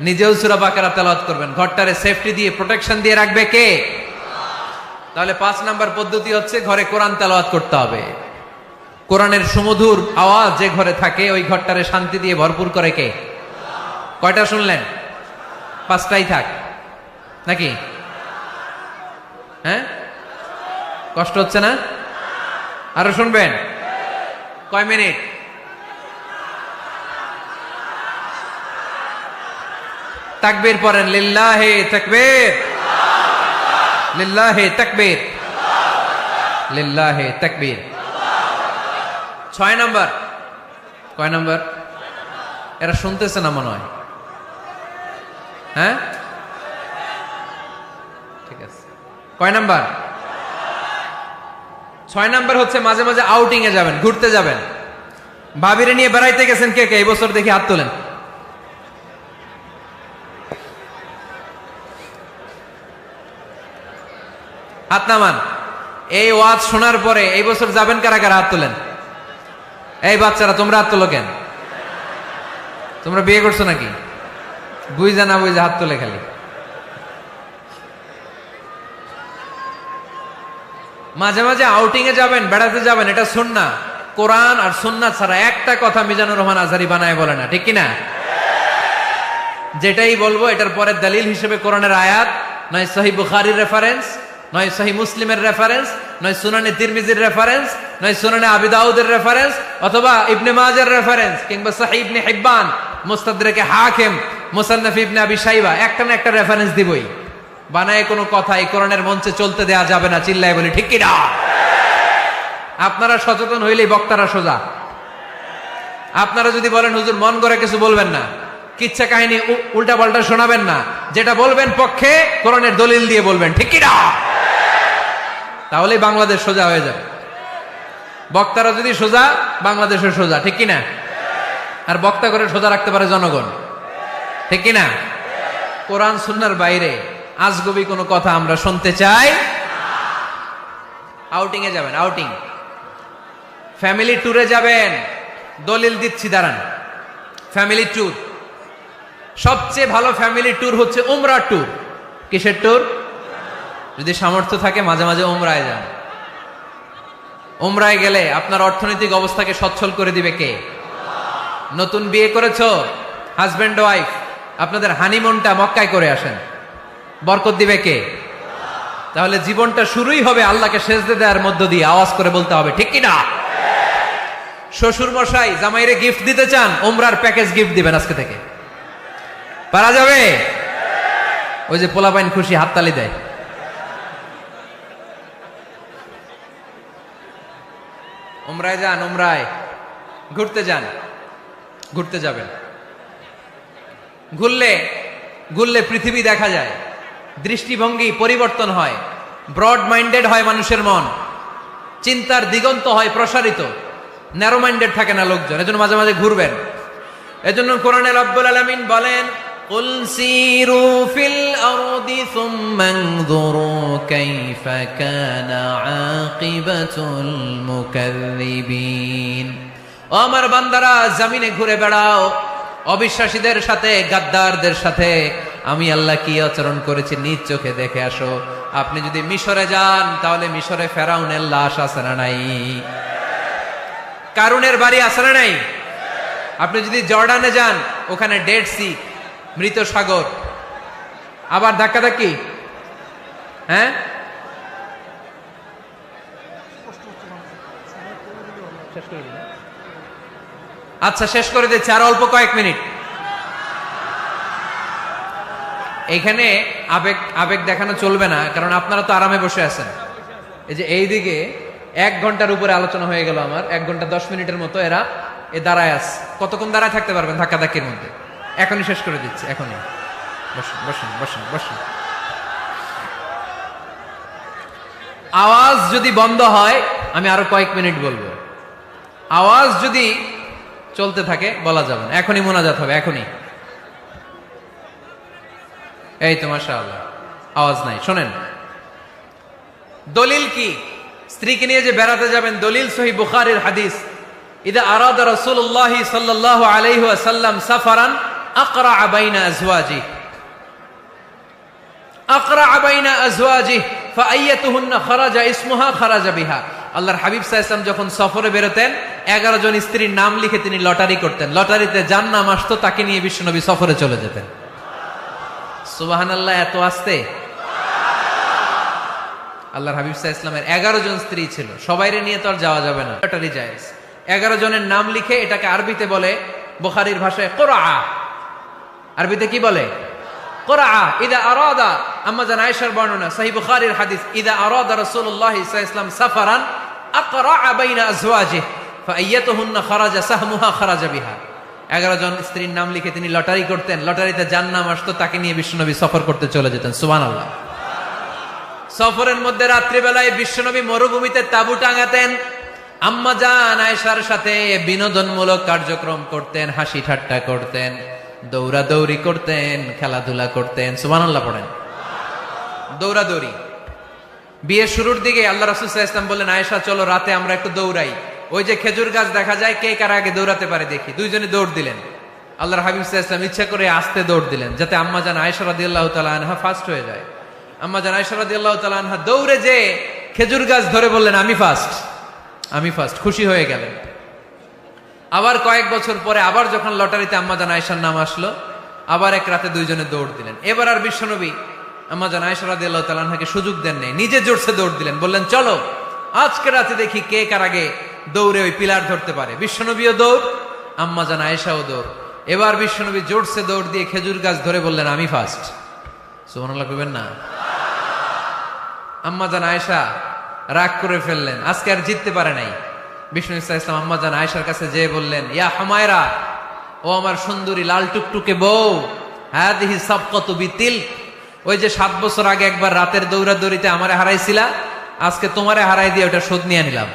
নিজেও সূরা বাকারা তেলাওয়াত করবেন। ঘরটারে সেফটি দিয়ে প্রোটেকশন দিয়ে রাখবে কে? তাহলে 5 নাম্বার পদ্ধতি হচ্ছে ঘরে কোরআন তেলাওয়াত করতে হবে। কোরআনের সুমধুর আওয়াজ যে ঘরে থাকে ওই ঘরটারে শান্তি দিয়ে ভরপুর করে কে? কয়টা শুনলেন? 5টাই থাক নাকি? হ্যাঁ, কষ্ট হচ্ছে না? আরো শুনবেন? কয় মিনিট? তাকবীর পড়েন, লিল্লাহি তাকবীর, লিল্লাহি তাকবীর, লিল্লাহি তাকবীর। 6 নাম্বার। কয় নাম্বার? এরা শুনতেছে না মনে হয়। হ্যাঁ, ঠিক আছে। কয় নাম্বার? 6 নাম্বার হচ্ছে মাঝে মাঝে আউটিং এ যাবেন, ঘুরতে যাবেন। ভাবিরে নিয়ে বেড়াইতে গেছেন কে কে এই বছর? দেখি হাত তোলেন। হাত নামান। এই ওয়াজ শোনার পরে এই বছর যাবেন কারা কারা? হাত তোলেন। এই বাচ্চারা তোমরা হাত তোলো কেন? তোমরা বিয়ে করছো নাকি? বুঝা না বুঝা হাত তোলে খালি। মাঝে মাঝে আউটিং এ যাবেন, বেড়াতে যাবেন, এটা সুন্নাহ। কোরআন আর সুন্নাহ ছাড়া একটা কথা মিজানুর রহমান আজহারী বানায় বলে না, ঠিক কিনা? যেটাই বলবো এটার পরের দলিল হিসেবে কোরআনের আয়াত, নয় সহিহ বুখারীর রেফারেন্স, নয় সহিহ মুসলিমের রেফারেন্স, নয় সুনানে তিরমিজির রেফারেন্স, নয় সুনানে আবি দাউদের রেফারেন্স, অথবা ইবনে মাজার রেফারেন্স, কিংবা সহিহ ইবনে হিব্বান, মুস্তাদরাকে হাকিম, মুসান্নাফ ইবনে আবি শাইবা, একটা না একটা রেফারেন্স দিবই। বানায় কোনো কথা এই কোরআনের মঞ্চে চলতে দেয়া যাবে না। চিল্লায় বলি ঠিক কিনা? আপনারা সচেতন হইলেই বক্তারা সোজা। আপনারা যদি বলেন হুজুর মন করে কিছু বলবেন না, কিচ্ছা কাহিনী উল্টা পাল্টা শোনাবেন না, যেটা বলবেন পক্ষে কোরআনের দলিল দিয়ে বলবেন, ঠিক কিনা? তাহলেই বাংলাদেশ সোজা হয়ে যাবে। বক্তারা যদি সোজা, বাংলাদেশের সোজা, ঠিক কিনা? আর বক্তা করে সোজা রাখতে পারে জনগণ, ঠিক কিনা? কোরআন সুন্নাহর বাইরে আজগবি কোনো কথা আমরা শুনতে চাই। আউটিং এ যাবেন, আউটিং, ফ্যামিলি ট্যুরে যাবেন, দলিল দিচ্ছি দাঁড়ান। ফ্যামিলি ট্যুর, সবচেয়ে ভালো ফ্যামিলি ট্যুর হচ্ছে উমরা ট্যুর। কিসের ট্যুর? যদি সামর্থ্য থাকে মাঝে মাঝে উমরায় যান। উমরায় গেলে আপনার অর্থনৈতিক অবস্থাকে সচ্ছল করে দিবে কে? নতুন বিয়ে করেছো, হাজবেন্ড ওয়াইফ, আপনাদের হানিমুনটা মক্কায় করে আসেন, বরকত দিবে কে? তাহলে জীবনটা শুরুই হবে আল্লাহকে সেজদা দেওয়ার মধ্য দিয়ে। আওয়াজ করে বলতে হবে, ঠিক কিনা? শ্বশুর মশাই জামাইরে গিফট দিতে চান, উমরার প্যাকেজ গিফট দিবেন আজকে থেকে, পারা যাবে? ওই যে পোলাপাইন খুশি হাততালি দেয়। উমরায় যান, উমরায় ঘুরতে যান, ঘুরতে যাবেন। ঘুরলে ঘুরলে পৃথিবী দেখা যায়, দৃষ্টিভঙ্গি পরিবর্তন হয়, ব্রড মাইন্ডেড হয় মানুষের মন। চিন্তার দিগন্ত হয় প্রসারিত, ন্যারো মাইন্ডেড থাকে না লোকজন, এজন্য মাঝে মাঝে ঘুরবেন। এজন্য কোরআনে রব্বুল আলামিন বলেন, কুল সিরু ফিল আরদি সুম্মা আনযুরু কাইফা কানা আকিবাতুল মুকাল্লিবিন। ও আমার বান্দারা, জমিনে ঘুরে বেড়াও, অবিশ্বাসীদের সাথে, গাদ্দারদের সাথে আমি আল্লাহ কি আচরণ করেছি নিজ চোখে দেখে আসো। আপনি যদি মিশরে যান, তাহলে মিশরে ফেরাউনের লাশ আছে না নাই? কারুনের বাড়ি আছে না নাই? আপনি যদি জর্ডানে যান, ওখানে ডেড সি, মৃত সাগর, আবার ধাক্কাধাক্কি। হ্যাঁ, আচ্ছা শেষ করে দিচ্ছি, আর অল্প কয়েক মিনিট। এইখানে আবেগ আবেগ দেখানো চলবে না, কারণ আপনারা তো আরামে বসে আছেন। এই যে এইদিকে 1 ঘন্টার উপরে আলোচনা হয়ে গেল আমার, 1 ঘন্টা 10 মিনিটের মতো এরা দাঁড়ায় আছে। কতক্ষণ দাঁড়ায় থাকতে পারবেন ধাক্কাধাক্কির মধ্যে? এখনই শেষ করে দিচ্ছি, এখনই। বসুন বসুন বসুন বসুন। আওয়াজ যদি বন্ধ হয় আমি আরো কয়েক মিনিট বলবো, আওয়াজ যদি চলতে থাকে বলা যাবে না। এখনই মোনাজাত হবে, এখনই। এই তো মাশাআল্লাহ, আওয়াজ নাই। শোনেন, দলিল কি? স্ত্রীকে নিয়ে যে বেড়াতে যাবেন, দলিল সহিহ বুখারীর হাদিস, ইদা আরাদা রাসূলুল্লাহ সাল্লাল্লাহু আলাইহি ওয়াসাল্লাম সাফারান আকরা বাইনা আজওয়াজি, আকরা বাইনা আজওয়াজি ফাআইয়াতুহুন্না খারাজা ইসমুহা খারাজা বিহা। আল্লাহর হাবিব সাল্লাল্লাহু আলাইহি ওয়াসাল্লাম যখন সফরে বেরোতেন, 11 জন স্ত্রীর নাম লিখে তিনি লটারি করতেন। লটারিতে যার নাম আসতো তাকে নিয়ে বিশ্বনবী সফরে চলে যেতেন। সুবহানাল্লাহ, এত আসতে। আল্লাহর হাবিব সাল্লাল্লাহু আলাইহি ওয়াসাল্লামের 11 জন স্ত্রী ছিল, সবাইরে নিয়ে তো আর যাওয়া যাবে না, লটারি জায়েজ। 11 জনের নাম লিখে, এটাকে আরবিতে বলে, বুখারীর ভাষায় কুরআ, আরবিতে কি বলে? কুরআ। ইদা আরাদা, আম্মা জান আয়েশার বর্ণনা, সহিহ বুখারীর হাদিস, ইদা আরাদা রাসূলুল্লাহ সাল্লাল্লাহু আলাইহি ওয়াসাল্লাম সাফারান আকরা বাইনা আজওয়াজিহি ফাআইয়াতুহুন্না খারাজা সাহমুহা খারাজা বিহা। 11 জন স্ত্রীর নাম লিখে তিনি লটারি করতেন, লটারিতে যার নাম আসতো তাকে নিয়ে বিশ্বনবী সফর করতে চলে যেতেন। সুবহানাল্লাহ। সফরের মধ্যে রাত্রিবেলায় বিশ্বনবী মরুভূমিতে তাঁবু টাঙাতেন, আম্মা জান আয়েশার সাথে বিনোদনমূলক কার্যক্রম করতেন, হাসি ঠাট্টা করতেন, দৌড়াদৌড়ি করতেন, খেলাধুলা করতেন। সুবহানাল্লাহ পড়েন। দৌড়াদৌড়ি। বিয়ের শুরুর দিকে আল্লাহ রাসূল সাল্লাল্লাহু আলাইহি ওয়াসাল্লাম বললেন, আয়েশা চলো রাতে আমরা একটু দৌড়াই, ওই যে খেজুর গাছ দেখা যায়, কে কার আগে দৌড়াতে পারে দেখি। দুইজনে দৌড় দিলেন। আল্লাহর হাবিব সাল্লাল্লাহু আলাইহি ওয়াসাল্লাম ইচ্ছা করে আস্তে দৌড় দিলেন, যাতে আম্মা জান আয়েশা রাদিয়াল্লাহু তাআলা আনহা ফার্স্ট হয়ে যায়। আম্মা জান আয়েশা রাদিয়াল্লাহু তাআলা আনহা দৌড়ে যে খেজুর গাছ ধরে বললেন, আমি ফার্স্ট, আমি ফার্স্ট, খুশি হয়ে গেলেন। আবার কয়েক বছর পরে আবার যখন লটারিতে আম্মা জান আয়েশার নাম আসলো, আবার এক রাতে দুইজনে দৌড় দিলেন। এবার আর বিশ্বনবী আম্মা জান আয়েশা রাদিয়াল্লাহু তাআলা আনহাকে সুযোগ দেন নাই, নিজে জোরসে দৌড় দিলেন, বললেন চলো আজকে রাতে দেখি কে কার আগে দৌড়ে ওই পিলার ধরতে পারে। বিশ্বনবীও দৌড়, আম্মা জান আয়েশাও দৌড়। এবার বিশ্বনবী জোরসে দৌড় দিয়ে খেজুর গাছ ধরে বললেন, আমি ফার্স্ট। সুবহানাল্লাহ কইবেন না? আম্মা জান আয়েশা রাগ করে ফেললেন, আজকে আর জিততে পারে নাই। বিষ্ণু ইসলাম আম্মা জান আয়েশার কাছে যেয়ে বললেন, ইয়া হুমায়রা, ও আমার সুন্দরী লাল টুকটুকে বউ, হাদিহি সাবকাতু বিতিল, ওই যে 7 বছর আগে একবার রাতের দৌড়াদৌড়িতে আমারে হারাইছিলা, আজকে তোমারে হারাই দিয়ে ওটা শোধ নিয়ে নিলাম।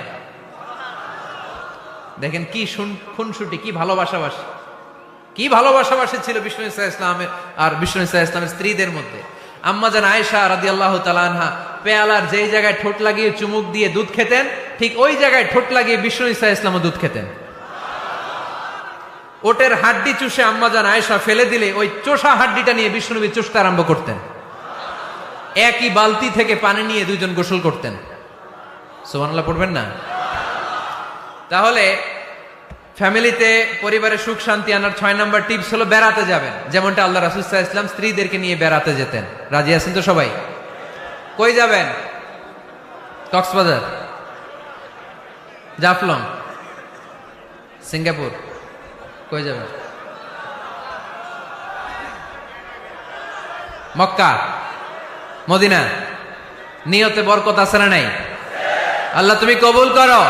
দেখেন কি খুনসুটি, কি ভালোবাসাবাসী, কি ভালোবাসাবাসী ছিল বিষ্ণু ইসলামের আর বিষ্ণু ইসলামের স্ত্রীদের মধ্যে। আম্মা জান আয়েশা রাদিয়াল্লাহু তাআলা আনহা পেয়ালার যেই জায়গায় ঠোঁট লাগিয়ে চুমুক দিয়ে দুধ খেতেন, ঠিক ওই জায়গায় ঠোঁট লাগিয়ে বিষ্ণু ইসলামও দুধ খেতেন। ওটের হাড্ডি চুষে আম্মা জান আয়েশা ফেলে দিলে ওই চোষা হাড্ডিটা নিয়ে বিষ্ণুনবী চুষতে আরম্ভ করতেন। একই বালতি থেকে পানি নিয়ে দুইজন গোসল করতেন। সুবহানাল্লাহ পড়বেন না? তাহলে ফ্যামিলিতে, পরিবারে সুখ শান্তি আনার 6 নাম্বার টিপস হলো বেড়াতে যাবেন, যেমনটা আল্লাহ রাসূল সাল্লাল্লাহু আলাইহি ওয়াসাল্লাম স্ত্রীদেরকে নিয়ে বেড়াতে যেতেন। রাজি আছেন তো সবাই? কই যাবেন? কক্সবাজার, জাফলং, সিঙ্গাপুর, কই যাবেন? মক্কা, মদিনা। নিয়তে বরকত আছে না নাই? আল্লাহ তুমি কবুল করো।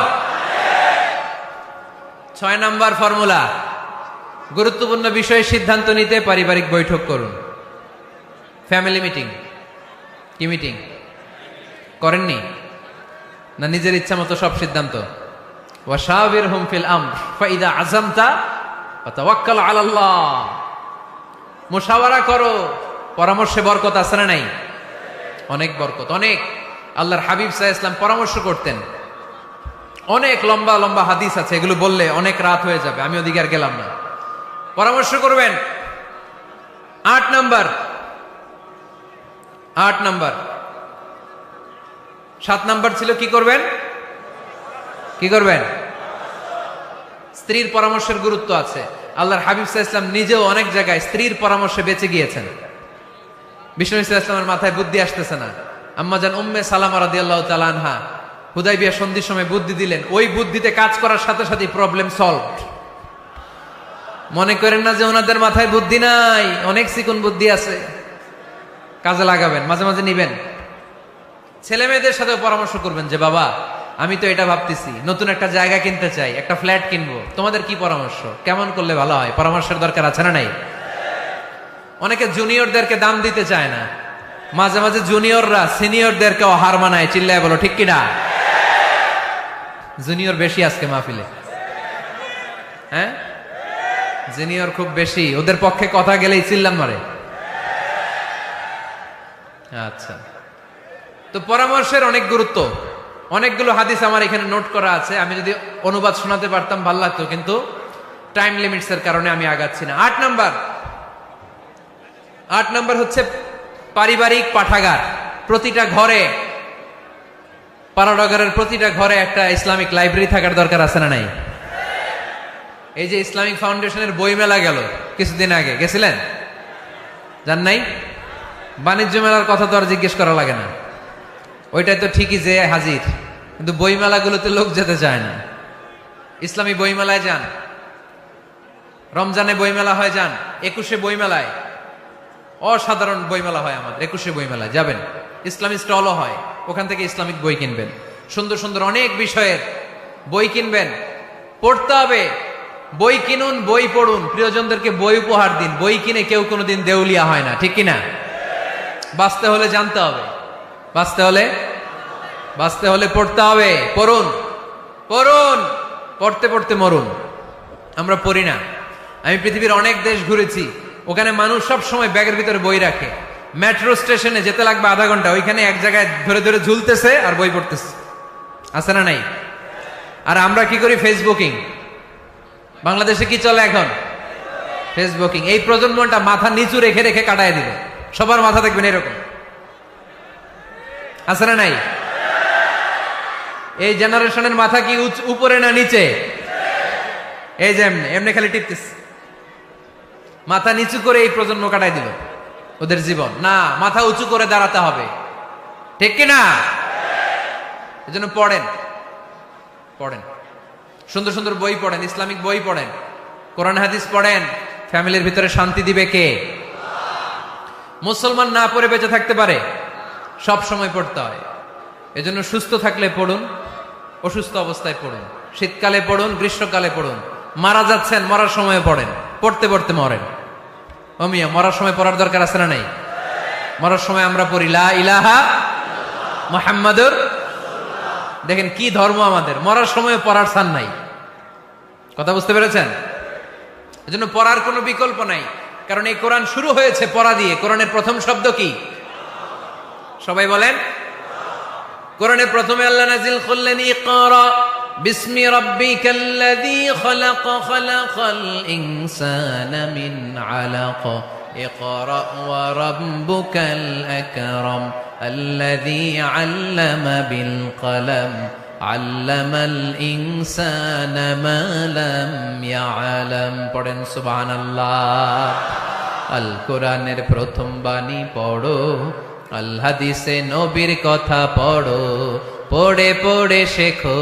6 নাম্বার ফর্মুলা, গুরুত্বপূর্ণ বিষয়ে সিদ্ধান্ত নিতে পারিবারিক বৈঠক করুন। Family meeting. কি মিটিং করেননি? না নিজের ইচ্ছা মতো সব সিদ্ধান্ত? ওয়াশাবিরহুম ফিল আমর ফাইদা আযামতা ফাতাওয়াক্কাল আলাল্লাহ। মুশাওয়ারা করো, পরামর্শে বরকত আছে না নাই? অনেক বরকত, অনেক। আল্লাহর হাবিব সাল্লাল্লাহু আলাইহি ওয়াসাল্লাম পরামর্শ করতেন। অনেক লম্বা লম্বা হাদিস আছে, এগুলো বললে অনেক রাত হয়ে যাবে, আমি ওদিকে আর গেলাম না। পরামর্শ করবেন। 8 নাম্বার 7 নাম্বার ছিল কি করবেন? কি করবেন? স্ত্রীর পরামর্শের গুরুত্ব আছে। আল্লাহর হাবিব সাল্লাল্লাহু আলাইহি ওয়াসাল্লাম নিজেও অনেক জায়গায় স্ত্রীর পরামর্শে বেঁচে গিয়েছেন। বিষ্ণু সাল্লাল্লাহু আলাইহি ওয়াসাল্লামের মাথায় বুদ্ধি আসতেছে না, আম্মা জান উম্মে সালামা রাদিয়াল্লাহু তাআলা আনহা হুদাইবিয়া সন্ধির সময় বুদ্ধি দিলেন। ওই বুদ্ধিতে কাজ করার সাথে সাথে প্রবলেম সলভড। মনে করেন না যে ওনাদের মাথায় বুদ্ধি নাই, অনেক চিকন বুদ্ধি আছে, কাজে লাগাবেন, মাঝে মাঝে নিবেন। ছেলে মেয়েদের সাথে পরামর্শ করবেন যে বাবা আমি তো এটা ভাবতেছি, নতুন একটা জায়গা কিনতে চাই, একটা ফ্ল্যাট কিনবো, তোমাদের কি পরামর্শ, কেমন করলে ভালো হয়? পরামর্শের দরকার আছে না নাই? অনেকে জুনিয়রদেরকে দাম দিতে চায় না, মাঝে মাঝে জুনিয়ররা সিনিয়রদেরকে হার মানায়। চিল্লায় বলো ঠিক কিনা? জুনিয়র বেশি আজকে মাহফিলে, হ্যাঁ জুনিয়র খুব বেশি, ওদের পক্ষে কথা গেলেই চিল্লান মারে। আচ্ছা, তো পরামর্শের অনেক গুরুত্ব। অনেকগুলো হাদিস আমার এখানে নোট করা আছে, আমি যদি অনুবাদ শোনাতে পারতাম ভালো লাগতো, কিন্তু টাইম লিমিটস এর কারণে আমি আগাচ্ছি না। 8 নাম্বার হচ্ছে পারিবারিক পাঠাগার। প্রতিটা ঘরে, পাড়াডগারের প্রতিটা ঘরে একটা ইসলামিক লাইব্রেরি থাকার দরকার আছে না নাই? এই যে ইসলামিক ফাউন্ডেশনের বই মেলা গেল কিছুদিন আগে, গেছিলেন? জান নাই? বাণিজ্য মেলার কথা তো আর জিজ্ঞেস করা লাগে না, ওইটাই তো ঠিকই যে হাজির, কিন্তু বই মেলাগুলোতে লোক যেতে চায় না। ইসলামী বই মেলায় যান, রমজানে বই মেলা হয় যান, 21শে বই মেলায়, অসাধারণ বই মেলা হয় আমাদের 21শে বই মেলায় যাবেন। ইসলামী স্টলও হয়, ওখান থেকে ইসলামিক বই কিনবেন, সুন্দর সুন্দর অনেক বিষয়ের বই কিনবেন। পড়তে হবে, বই কিনুন, বই পড়ুন, প্রিয়জনদেরকে বই উপহার দিন। বই কিনে কেউ কোনোদিন দেউলিয়া হয় না, ঠিক কিনা? বাঁচতে হলে জানতে হবে, বাঁচতে হলে পড়তে হবে। পড়ুন, পড়তে পড়তে মরুন। আমরা পড়ি না। আমি পৃথিবীর অনেক দেশ ঘুরেছি, ওখানে মানুষ সব সময় ব্যাগের ভিতরে বই রাখে। মেট্রো স্টেশনে যেতে লাগবে আধা ঘন্টা, ওইখানে এক জায়গায় ধরে ধরে ঝুলতেছে আর বই পড়তেছে, আছে না নাই? আর আমরা কি করি? ফেসবুকিং। বাংলাদেশে কি চলে এখন? ফেসবুকিং। এই প্রজন্মটা মাথা নিচু রেখে রেখে কাটায় দিবে, সবার মাথা দেখবেন এরকম, আছে না নাই? এই জেনারেশনের মাথা কি উপরে না নিচে? এই যে এমনি খালি টিপতেছে, মাথা নিচু করে এই প্রজন্ম কাটাই দিল ওদের জীবন। না, মাথা উঁচু করে দাঁড়াতে হবে, ঠিক কিনা? এজন্য পড়েন, সুন্দর সুন্দর বই পড়েন, ইসলামিক বই পড়েন, কোরআন হাদিস পড়েন। ফ্যামিলির ভিতরে শান্তি দিবে কে? মুসলমান না পড়ে বেঁচে থাকতে পারে? সব সময় পড়তে হয়। এজন্য সুস্থ থাকলে পড়ুন, অসুস্থ অবস্থায় পড়ুন, শীতকালে পড়ুন, গ্রীষ্মকালে পড়ুন। মারা যাচ্ছেন, মরার সময় পড়েন, পড়তে পড়তে মরেন। ও মিয়া, মরার সময় পড়ার দরকার আছে না নাই? মরার সময় আমরা পড়ি লা ইলাহা মুহাম্মাদুর। দেখেন কি ধর্ম আমাদের, মরার সময় পড়ার ছাড় নাই। কথা বুঝতে পেরেছেন? এজন্য পড়ার কোনো বিকল্প নাই, কারণ এই কোরআন শুরু হয়েছে পড়া দিয়ে। কোরআনের প্রথম শব্দ কি? সবাই বলেন। কোরআনে প্রথমে আল্লাহ নাজিল করলেন ইকরা বিসমি রাব্বিকাল্লাযী খালাক খালাকাল ইনসানা মিন আলাক ইকরা ওয়া রাব্বুকাল আকরাম আল্লাযী আল্লামা বিল কলম আল্লামাল ইনসানা মা লাম ইয়ালাম। পড়েন সুবহানাল্লাহ। আল কোরআনের প্রথম বাণী পড়ো, আল হাদিসে নবীর কথা পড়ো, পড়ে পড়ে শেখো,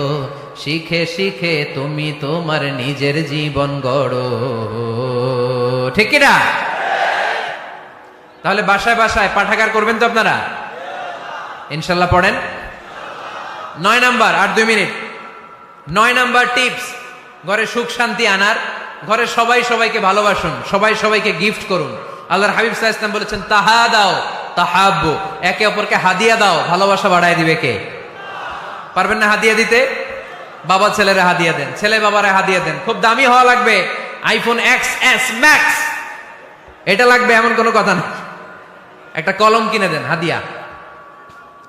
শিখে শিখে তুমি তোমার নিজের জীবন গড়ো, ঠিক কি না? তাহলে বাসায় বাসায় পাঠাগার করবেন তো আপনারা? ইনশাল্লাহ পড়েন। 9 নাম্বার, আর 2 মিনিট। 9 নাম্বার টিপস, ঘরে সুখ শান্তি আনার। ঘরে সবাই সবাইকে ভালোবাসুন, সবাই সবাইকে গিফট করুন। আল্লাহর হাবিব সাল্লাল্লাহু আলাইহি ওয়াসাল্লাম বলেছেন তাহাদাও তাহাব্বু, একে অপরকে হাদিয়া দাও, ভালোবাসা বাড়ায় দিবে কে? পারবেন না হাদিয়া দিতে? বাবা ছেলেরা হাদিয়া দেন, ছেলে বাবারা হাদিয়া দেন। খুব দামি হওয়া লাগবে, আইফোন XS Max এটা লাগবে এমন কোনো কথা না। একটা কলম কিনে দেন হাদিয়া,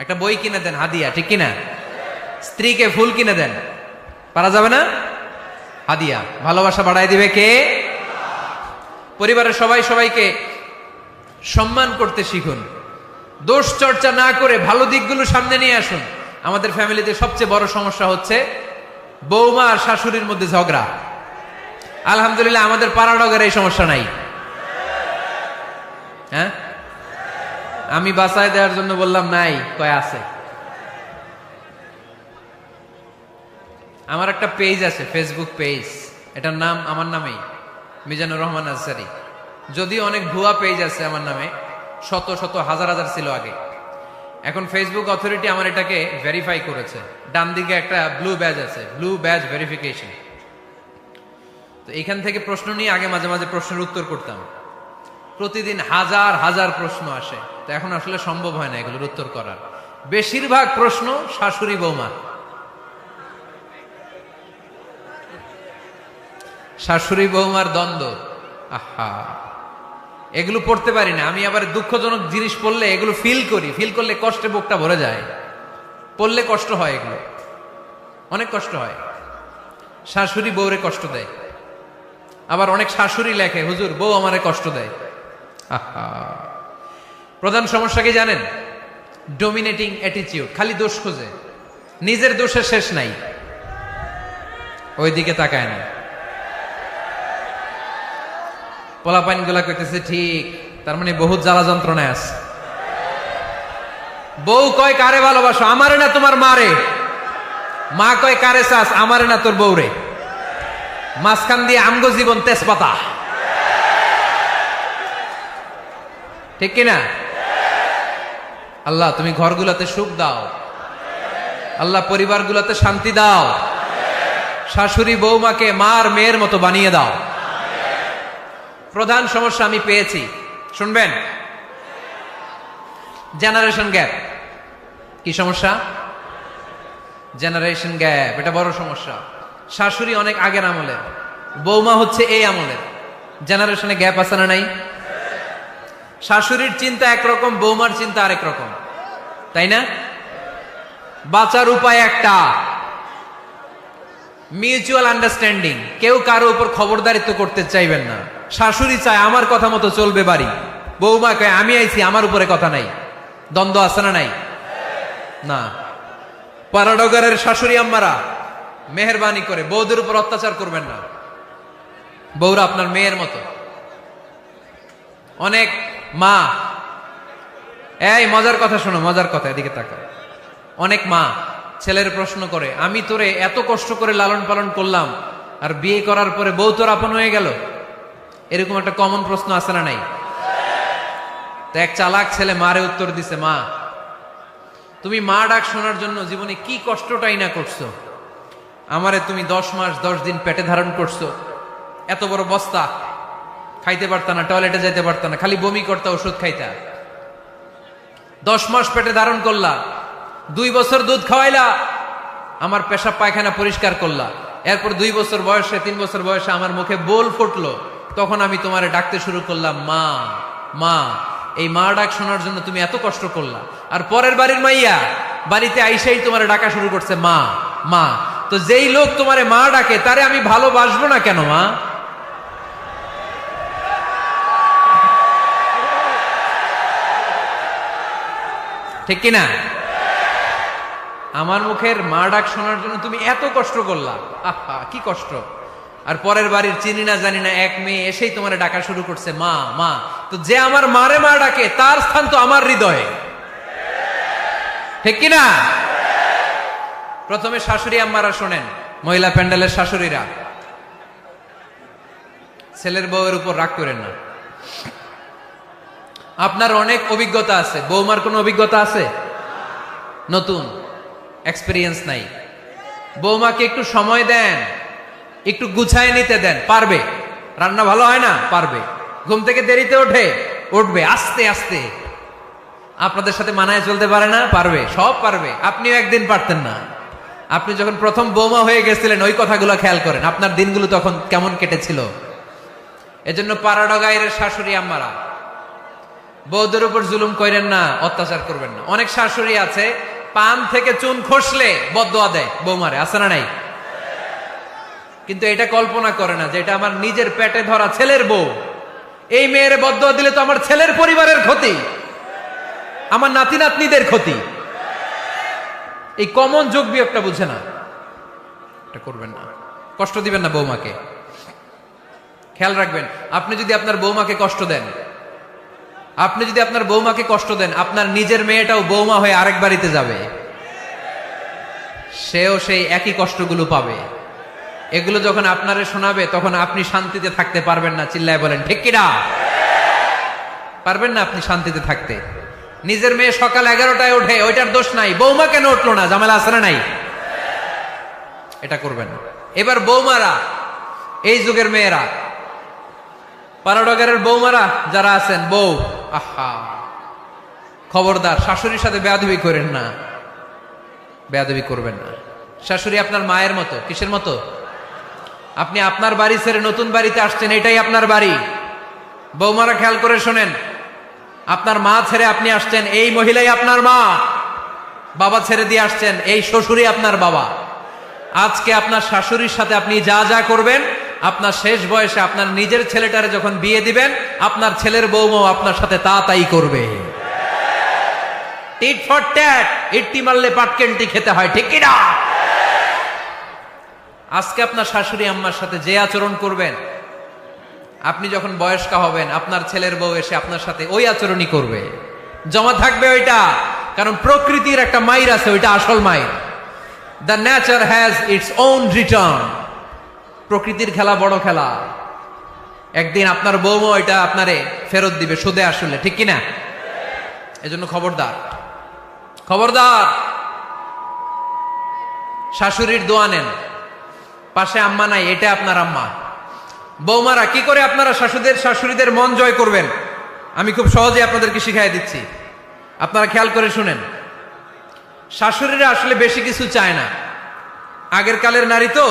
একটা বই কিনে দেন হাদিয়া, ঠিক কিনা? স্ত্রীকে ফুল কিনে দেন, পারা যাবে না? হাদিয়া। ভালোবাসা বাড়াই দিবে কে? পরিবারের সবাই সবাইকে সম্মান করতে শিখুন, দোষ চর্চা না করে ভালো দিকগুলো সামনে নিয়ে আসুন। আমাদের ফ্যামিলিতে সবচেয়ে বড় সমস্যা হচ্ছে বৌমা আর শাশুড়ির মধ্যে ঝগড়া। আলহামদুলিল্লাহ আমাদের পাড়াডগের এই সমস্যা নাই। হ্যাঁ, আমি বাঁচায় দেওয়ার জন্য বললাম নাই, কয় আছে। আমার একটা পেজ আছে, ফেসবুক পেজ, এটার নাম আমার নামেই, মিজানুর রহমান আনসারী। যদিও অনেক ভুয়া পেজ আছে আমার নামে, শত শত হাজার হাজার ছিল আগে। এখন ফেসবুক অথরিটি আমার এটাকে ভেরিফাই করেছে। ডান দিকে একটা ব্লু ব্যাজ আছে, ব্লু ব্যাজ ভেরিফিকেশন। তো এখান থেকে প্রশ্ন নিয়ে আগে মাঝে মাঝে প্রশ্নের উত্তর করতাম। প্রতিদিন হাজার হাজার প্রশ্ন আসে, তো এখন আসলে সম্ভব হয় না এগুলোর উত্তর করার। বেশিরভাগ প্রশ্ন শাশুড়ি বৌমা, শাশুড়ি বৌমার দ্বন্দ্ব। আহা, এগুলো পড়তে পারি না আমি। আবার দুঃখজনক জিনিস পড়লে এগুলো ফিল করি, ফিল করলে কষ্টে বুকটা ভরে যায়। পড়লে কষ্ট হয়, এগুলো অনেক কষ্ট হয়। শাশুড়ি বউরে কষ্ট দেয়, আবার অনেক শাশুড়ি লেখে হুজুর বউ আমারে কষ্ট দেয়। আহা, প্রধান সমস্যা কি জানেন? ডোমিনেটিং অ্যাটিটিউড, খালি দোষ খোঁজে, নিজের দোষের শেষ নাই, ওইদিকে তাকায় না। পোলাপাইন গুলা কইতেছে ঠিক, তার মানে বহুত জ্বালা যন্ত্রণায় আছে। বউ কয় কারে ভালোবাসো? আমারে না তোমার মারে। মা কয় কারে চাস? আমারে না তোর বউরে। মাঝখান দিয়ে আমগো জীবন তেজপাতা, ঠিক কিনা? আল্লাহ তুমি ঘরগুলোতে সুখ দাও, আল্লাহ পরিবারগুলোতে শান্তি দাও, শাশুড়ি বৌমাকে মার মেয়ের মতো বানিয়ে দাও। প্রধান সমস্যা আমি পেয়েছি, শুনবেন? Generation gap. কি সমস্যা? জেনারেশন গ্যাপ, এটা বড় সমস্যা। শাশুড়ি অনেক আগের আমলের, বৌমা হচ্ছে এই আমলের। জেনারেশনে গ্যাপ আছে না নাই? শাশুড়ির চিন্তা একরকম, বৌমার চিন্তা আরেক রকম, তাই না? বাঁচার উপায় একটা, মিউচুয়াল আন্ডারস্ট্যান্ডিং। কেউ কারো উপর খবরদারিত্ব করতে চাইবেন না। শাশুড়ি চায় আমার কথা মতো চলবে বাড়ি, বৌমা কয় আমি আইছি আমার উপরে কথা নাই। দ্বন্দ্ব আছে না নাই? না। পাড়াডগারের শাশুড়ি আম্মারা মেহেরবানি করে বৌদের উপর অত্যাচার করবেন না। বৌরা আপনার মেয়ের মতো। অনেক মা, এই মজার কথা শোনো, মজার কথা, এদিকে তাকাও। অনেক মা ছেলের প্রশ্ন করে, আমি তোরে এত কষ্ট করে লালন পালন করলাম, আর বিয়ে করার পরে বউ তোর আপন হয়ে গেল। এরকম একটা কমন প্রশ্ন আছে না নাই? তো এক চালাক ছেলে মারে উত্তর দিছে, মা তুমি মা ডাক শোনার জন্য জীবনে কি কষ্টটাই না করছো। আমারে তুমি 10 মাস 10 দিন পেটে ধারণ করছো, এত বড় বস্তা, খাইতে পারতা না, টয়লেটে যাইতে পারতা না, খালি বমি করতা, ওষুধ খাইতা। 10 মাস পেটে ধারণ করলা, 2 বছর দুধ খাওয়াইলা, আমার পেশাব পায়খানা পরিষ্কার করলা। এরপর 2 বছর বয়সে, 3 বছর বয়সে আমার মুখে বোল ফুটলো, তখন আমি তোমারে ডাকতে শুরু করলাম মা মা। এই মা ডাক শোনার জন্য তুমি এত কষ্ট করলা, আর পরের বাড়ির মাইয়া বাড়িতে আইসাই তোমারে ডাকা শুরু করছে মা মা। তো যেই লোক তোমারে মা ডাকে তারে আমি ভালোবাসবো না কেন মা? ঠিক কিনা? আমার মুখের মা ডাক শোনার জন্য তুমি এত কষ্ট করলা, আহা কি কষ্ট। আর পরের বাড়ির চিনি না জানি না এক মেয়ে এসেই তোমার ডাকা শুরু করছে মা মা। তো যে আমার মারে মা ডাকে তার স্থান তো আমার হৃদয়ে, ঠিক কিনা? প্রথমে শাশুড়ি আম্মারা শোনেন, মহিলা প্যান্ডেলের শাশুড়িরা, ছেলের বউয়ের উপর রাগ করেন না। আপনার অনেক অভিজ্ঞতা আছে, বৌমার কোনো অভিজ্ঞতা আছে? নতুন এক্সপেরিয়েন্স নাই। বৌমাকে একটু সময় দেন, একটু গুছায় নিতে দেন, পারবে। রান্না ভালো হয় না, পারবে। ঘুম থেকে দেরিতে ওঠে, উঠবে আস্তে আস্তে। আপনাদের সাথে মানায় চলতে পারে না, পারবে, সব পারবে। আপনিও একদিন পারতেন না, আপনি যখন প্রথম বৌমা হয়ে গেছিলেন ওই কথাগুলো খেয়াল করেন, আপনার দিনগুলো তখন কেমন কেটেছিল। এজন্য পাড়াডগাইয়ের শাশুড়ি আম্মারা, বউদের উপর জুলুম করেন না, অত্যাচার করবেন না। অনেক শাশুড়ি আছে পান থেকে চুন খসলে বদদোয়া দেয় বৌমারে, আছে না নাই? কিন্তু এটা কল্পনা করে না যে এটা আমার নিজের পেটে ধরা ছেলের বউ, এই মেয়ের বদদোয়া দিলে তো আমার ছেলের পরিবারের ক্ষতি, আমার নাতি নাতনিদের ক্ষতি। এই কমন যোগ বিয়োগটা বুঝে না, এটা করবেন না, কষ্ট দিবেন না বৌমাকে। খেয়াল রাখবেন, আপনি যদি আপনার বৌমাকে কষ্ট দেন, আপনার নিজের মেয়েটাও বৌমা হয়ে আরেক বাড়িতে যাবে, সেও সেই একই কষ্টগুলো পাবে। এগুলো যখন আপনারে শোনাবে তখন আপনি শান্তিতে থাকতে পারবেন না। চিল্লায় বলেন ঠিক কিনা? পারবেন না আপনি শান্তিতে থাকতে। নিজের মেয়ে সকাল 11টায় ওঠে, ওইটার দোষ নাই, বৌমা কেন উঠলো না, ঝামেলা আছে না নাই? এটা করবেন না। এবার বৌমারা, এই যুগের মেয়েরা, পাড়াডগারের বৌমারা যারা আছেন, বউ, আহা, খবরদার শাশুড়ির সাথে বেয়াদবি করেন না, বেয়াদবি করবেন না। শাশুড়ি আপনার মায়ের মতো। কিসের মতো? আপনি আপনার বাড়ি ছেড়ে নতুন বাড়িতে আসছেন, এটাই আপনার বাড়ি। বৌমারা খেয়াল করে শোনেন, আপনার মা ছেড়ে আপনি আসছেন, এই মহিলাই আপনার মা। বাবা ছেড়ে দিয়ে আসছেন, এই শ্বশুরই আপনার বাবা। আজকে আপনার শাশুড়ির সাথে আপনি যা যা করবেন, আপনার শেষ বয়সে আপনার নিজের ছেলেটারে যখন বিয়ে দিবেন, আপনার ছেলের বৌমাও আপনার সাথে তা তাই করবে। টিট ফর ট্যাট, ইট্টি মারলে পাটকেনটি খেতে হয়, ঠিক কিনা? আজকে আপনার শাশুড়ি আম্মার সাথে যে আচরণ করবেন, আপনি যখন বয়স্ক হবেন, আপনার ছেলের বউ এসে আপনার সাথে ওই আচরণই করবে, জমা থাকবে ওইটা। কারণ প্রকৃতির একটা মাইর আছে, ওইটা আসল মাইর। The nature has its own return. প্রকৃতির খেলা বড় খেলা, একদিন আপনার বউমা ওইটা আপনারে ফেরত দিবে, সুদে আসলে, ঠিক কিনা? এজন্য খবরদার, খবরদার। শাশুড়ির দোয়া নেন, পাশে আম্মা নাই, এটা আপনার আম্মা। বৌমারা, কি করে আপনারা শাশুড়িদের মন জয় করবেন, আমি খুব সহজে আপনাদেরকে শিখাই দিচ্ছি। আপনারা খেয়াল করে শুনেন। শাশুড়িরা আসলে বেশি কিছু চায় না। আগের কালের নারী তো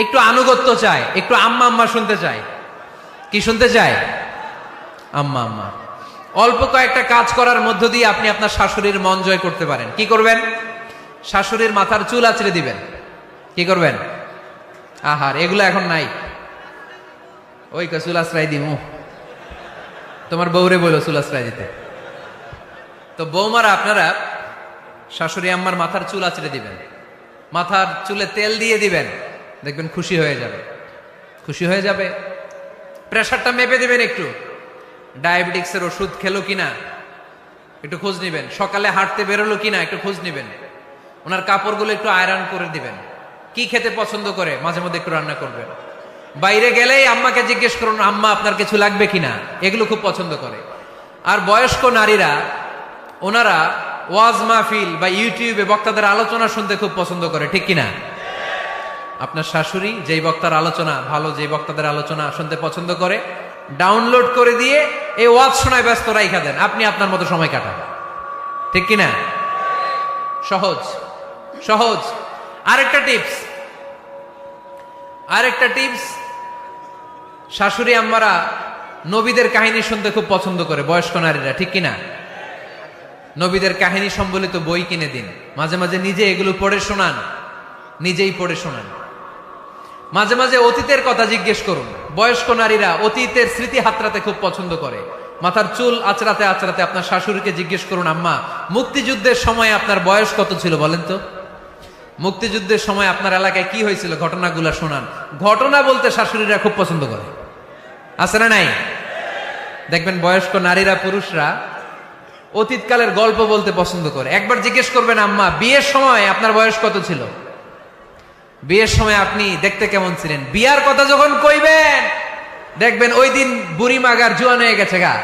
একটু আনুগত্য চায়, একটু আম্মা আম্মা শুনতে চায়। কি শুনতে চায়? আম্মা আম্মা। অল্প কয়েকটা কাজ করার মধ্য দিয়ে আপনি আপনার শাশুড়ির মন জয় করতে পারেন। কি করবেন? শাশুড়ির মাথার চুল আঁচড়ে দিবেন। কি করবেন? আহার, এগুলো এখন নাই। ওই চুল আশ্রয় দিমু, তোমার বউরে বলো চুল আশ্রয় দিতে। তো বৌমারা, আপনারা শাশুড়ি আম্মার মাথার চুল আঁচড়ে দিবেন, মাথার চুলে তেল দিয়ে দিবেন, দেখবেন খুশি হয়ে যাবে, খুশি হয়ে যাবে। প্রেশারটা মেপে দিবেন, একটু ডায়াবেটিক্সের ওষুধ খেলো কিনা একটু খোঁজ নিবেন, সকালে হাঁটতে বেরোলো কিনা একটু খোঁজ নিবেন, ওনার কাপড়গুলো একটু আয়রন করে দিবেন, কি খেতে পছন্দ করে মাঝে মধ্যে একটু রান্না করবেন। বাইরে গেলেই আম্মাকে জিজ্ঞেস করুন, আম্মা আপনার কিছু লাগবে কিনা, এগুলো খুব পছন্দ করে। আর বয়স্ক নারীরা, ওনারা ওয়াজ মাহফিল বা ইউটিউবে বক্তাদের আলোচনা শুনতে খুব পছন্দ করে, ঠিক কিনা? আপনার শাশুড়ি যেই বক্তার আলোচনা ভালো, যেই বক্তাদের আলোচনা শুনতে পছন্দ করে, ডাউনলোড করে দিয়ে এই ওয়াজ শোনায় ব্যস্ত রাইখা দেন, আপনি আপনার মতো সময় কাটান, ঠিক কিনা? সহজ সহজ। আরেকটা টিপস, শাশুড়ি আম্মারা নবীদের কাহিনী শুনতে খুব পছন্দ করে, বয়স্ক নারীরা, ঠিক কিনা? নবীদের কাহিনী সম্বলিত বই কিনে দিন, মাঝে মাঝে নিজে এগুলো পড়ে শোনান, নিজেই পড়ে শোনান। মাঝে মাঝে অতীতের কথা জিজ্ঞেস করুন। বয়স্ক নারীরা অতীতের স্মৃতি হাতড়াতে খুব পছন্দ করে। মাথার চুল আঁচড়াতে আঁচড়াতে আপনার শাশুড়িকে জিজ্ঞেস করুন, আম্মা মুক্তিযুদ্ধের সময় আপনার বয়স কত ছিল বলেন তো? মুক্তিযুদ্ধের সময় আপনার এলাকায় কি হয়েছিল, ঘটনাগুলো শোনান। ঘটনা বলতে শাশুড়িরা খুব পছন্দ করে, আছে না নাই? দেখবেন বয়স্ক নারীরা, পুরুষরা অতীতকালের গল্প বলতে পছন্দ করে। একবার জিজ্ঞেস করবেন, আম্মা বিয়ের সময় আপনার বয়স কত ছিল, বিয়ের সময় আপনি দেখতে কেমন ছিলেন। বিয়ার কথা যখন কইবেন, দেখবেন ওই দিন বুড়ি মাগার জোয়ান হয়ে গেছে গা,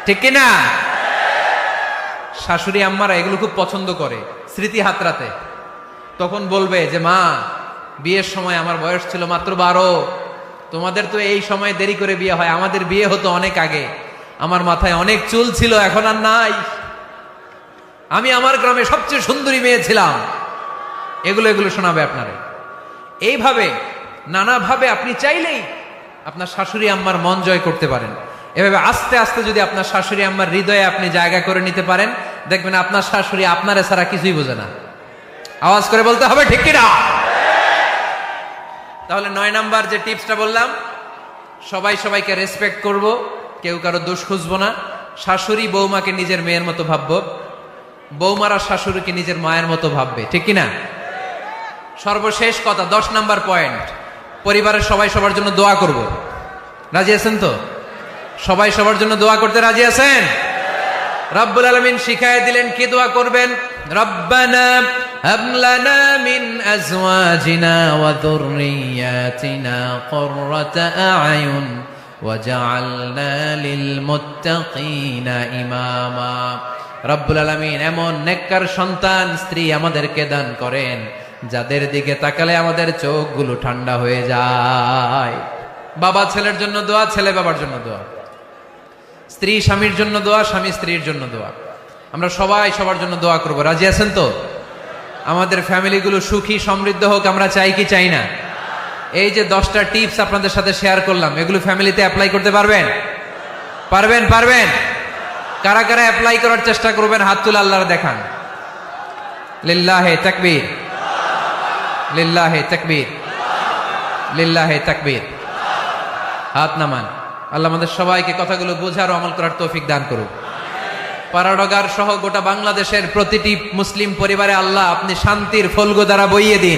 ঠিক কিনা? শাশুড়ি আম্মারা এগুলো খুব পছন্দ করে, স্মৃতি হাতড়াতে। তখন বলবে যে, মা বিয়ের সময় আমার বয়স ছিল মাত্র 12, তোমাদের তো এই সময় দেরি করে বিয়ে হয়, আমাদের বিয়ে হতো অনেক আগে, আমার মাথায় অনেক চুল ছিল, এখন আর নাই। আমি আমার গ্রামে সবচেয়ে সুন্দরী মেয়ে ছিলাম, এগুলো শোনাবে আপনারে। এইভাবে নানাভাবে আপনি চাইলেই আপনার শাশুড়ি আম্মার মন জয় করতে পারেন। এভাবে আস্তে আস্তে যদি আপনার শাশুড়ি আম্মার হৃদয়ে আপনি জায়গা করে নিতে পারেন, দেখবেন আপনার শাশুড়ি আপনারে ছাড়া কিছুই বোঝে না। আওয়াজ করে বলতে হবে ঠিক কিনা? তাহলে 9 নাম্বার যে টিপসটা বললাম, সবাই সবাইকে রেসপেক্ট করব, কেউ কারো দোষ খুঁজবো না। শাশুড়ি বৌমাকে নিজের মেয়ের মতো ভাববো, বৌমারা শাশুড়িকে নিজের মায়ের মতো ভাববে, ঠিক কিনা? সর্বশেষ কথা, 10 নাম্বার পয়েন্ট, পরিবারের সবাই সবার জন্য দোয়া করব। রাজি আছেন তো? সবাই সবার জন্য দোয়া করতে রাজি আছেন? রব্বুল আলামিন শিখায় দিলেন কি দোয়া করবেন। রব্বানা হাব লানা মিন আজওয়াজিনা ওয়া যুররিয়াতিনা কুররাতা আ'য়ুন ওয়াজআলনা লিল মুত্তাকিনা ইমামা। রব্বুল আলামিন এমন নেককার সন্তান স্ত্রী আমাদেরকে দান করেন যাদের দিকে তাকালে আমাদের চোখগুলো ঠান্ডা হয়ে যায়। বাবা ছেলের জন্য দোয়া, ছেলে বাবার জন্য দোয়া, স্ত্রী স্বামীর জন্য দোয়া, স্বামী স্ত্রীর জন্য দোয়া। আমরা সবাই সবার জন্য দোয়া করব। রাজি আছেন তো? আমাদের ফ্যামিলিগুলো সুখী সমৃদ্ধ হোক, আমরা চাই কি চাই না? এই যে 10টা টিপস আপনাদের সাথে শেয়ার করলাম, এগুলো ফ্যামিলিতে অ্যাপ্লাই করতে পারবেন? পারবেন? পারবেন? কারা কারা অ্যাপ্লাই করার চেষ্টা করবেন হাত তুলে আল্লাহর দেখান। লিল্লাহে তাকবীর, লিল্লাহে তাকবীর, লিল্লাহে তাকবীর। হাত নামান। আল্লাহ আমাদের সবাইকে কথাগুলো বোঝার ও আমল করার তৌফিক দান করুক। পারাডগার সহ গোটা বাংলাদেশের প্রতিটি মুসলিম পরিবারে আল্লাহ আপনি শান্তির ফলগো দ্বারা বইয়ে দিন।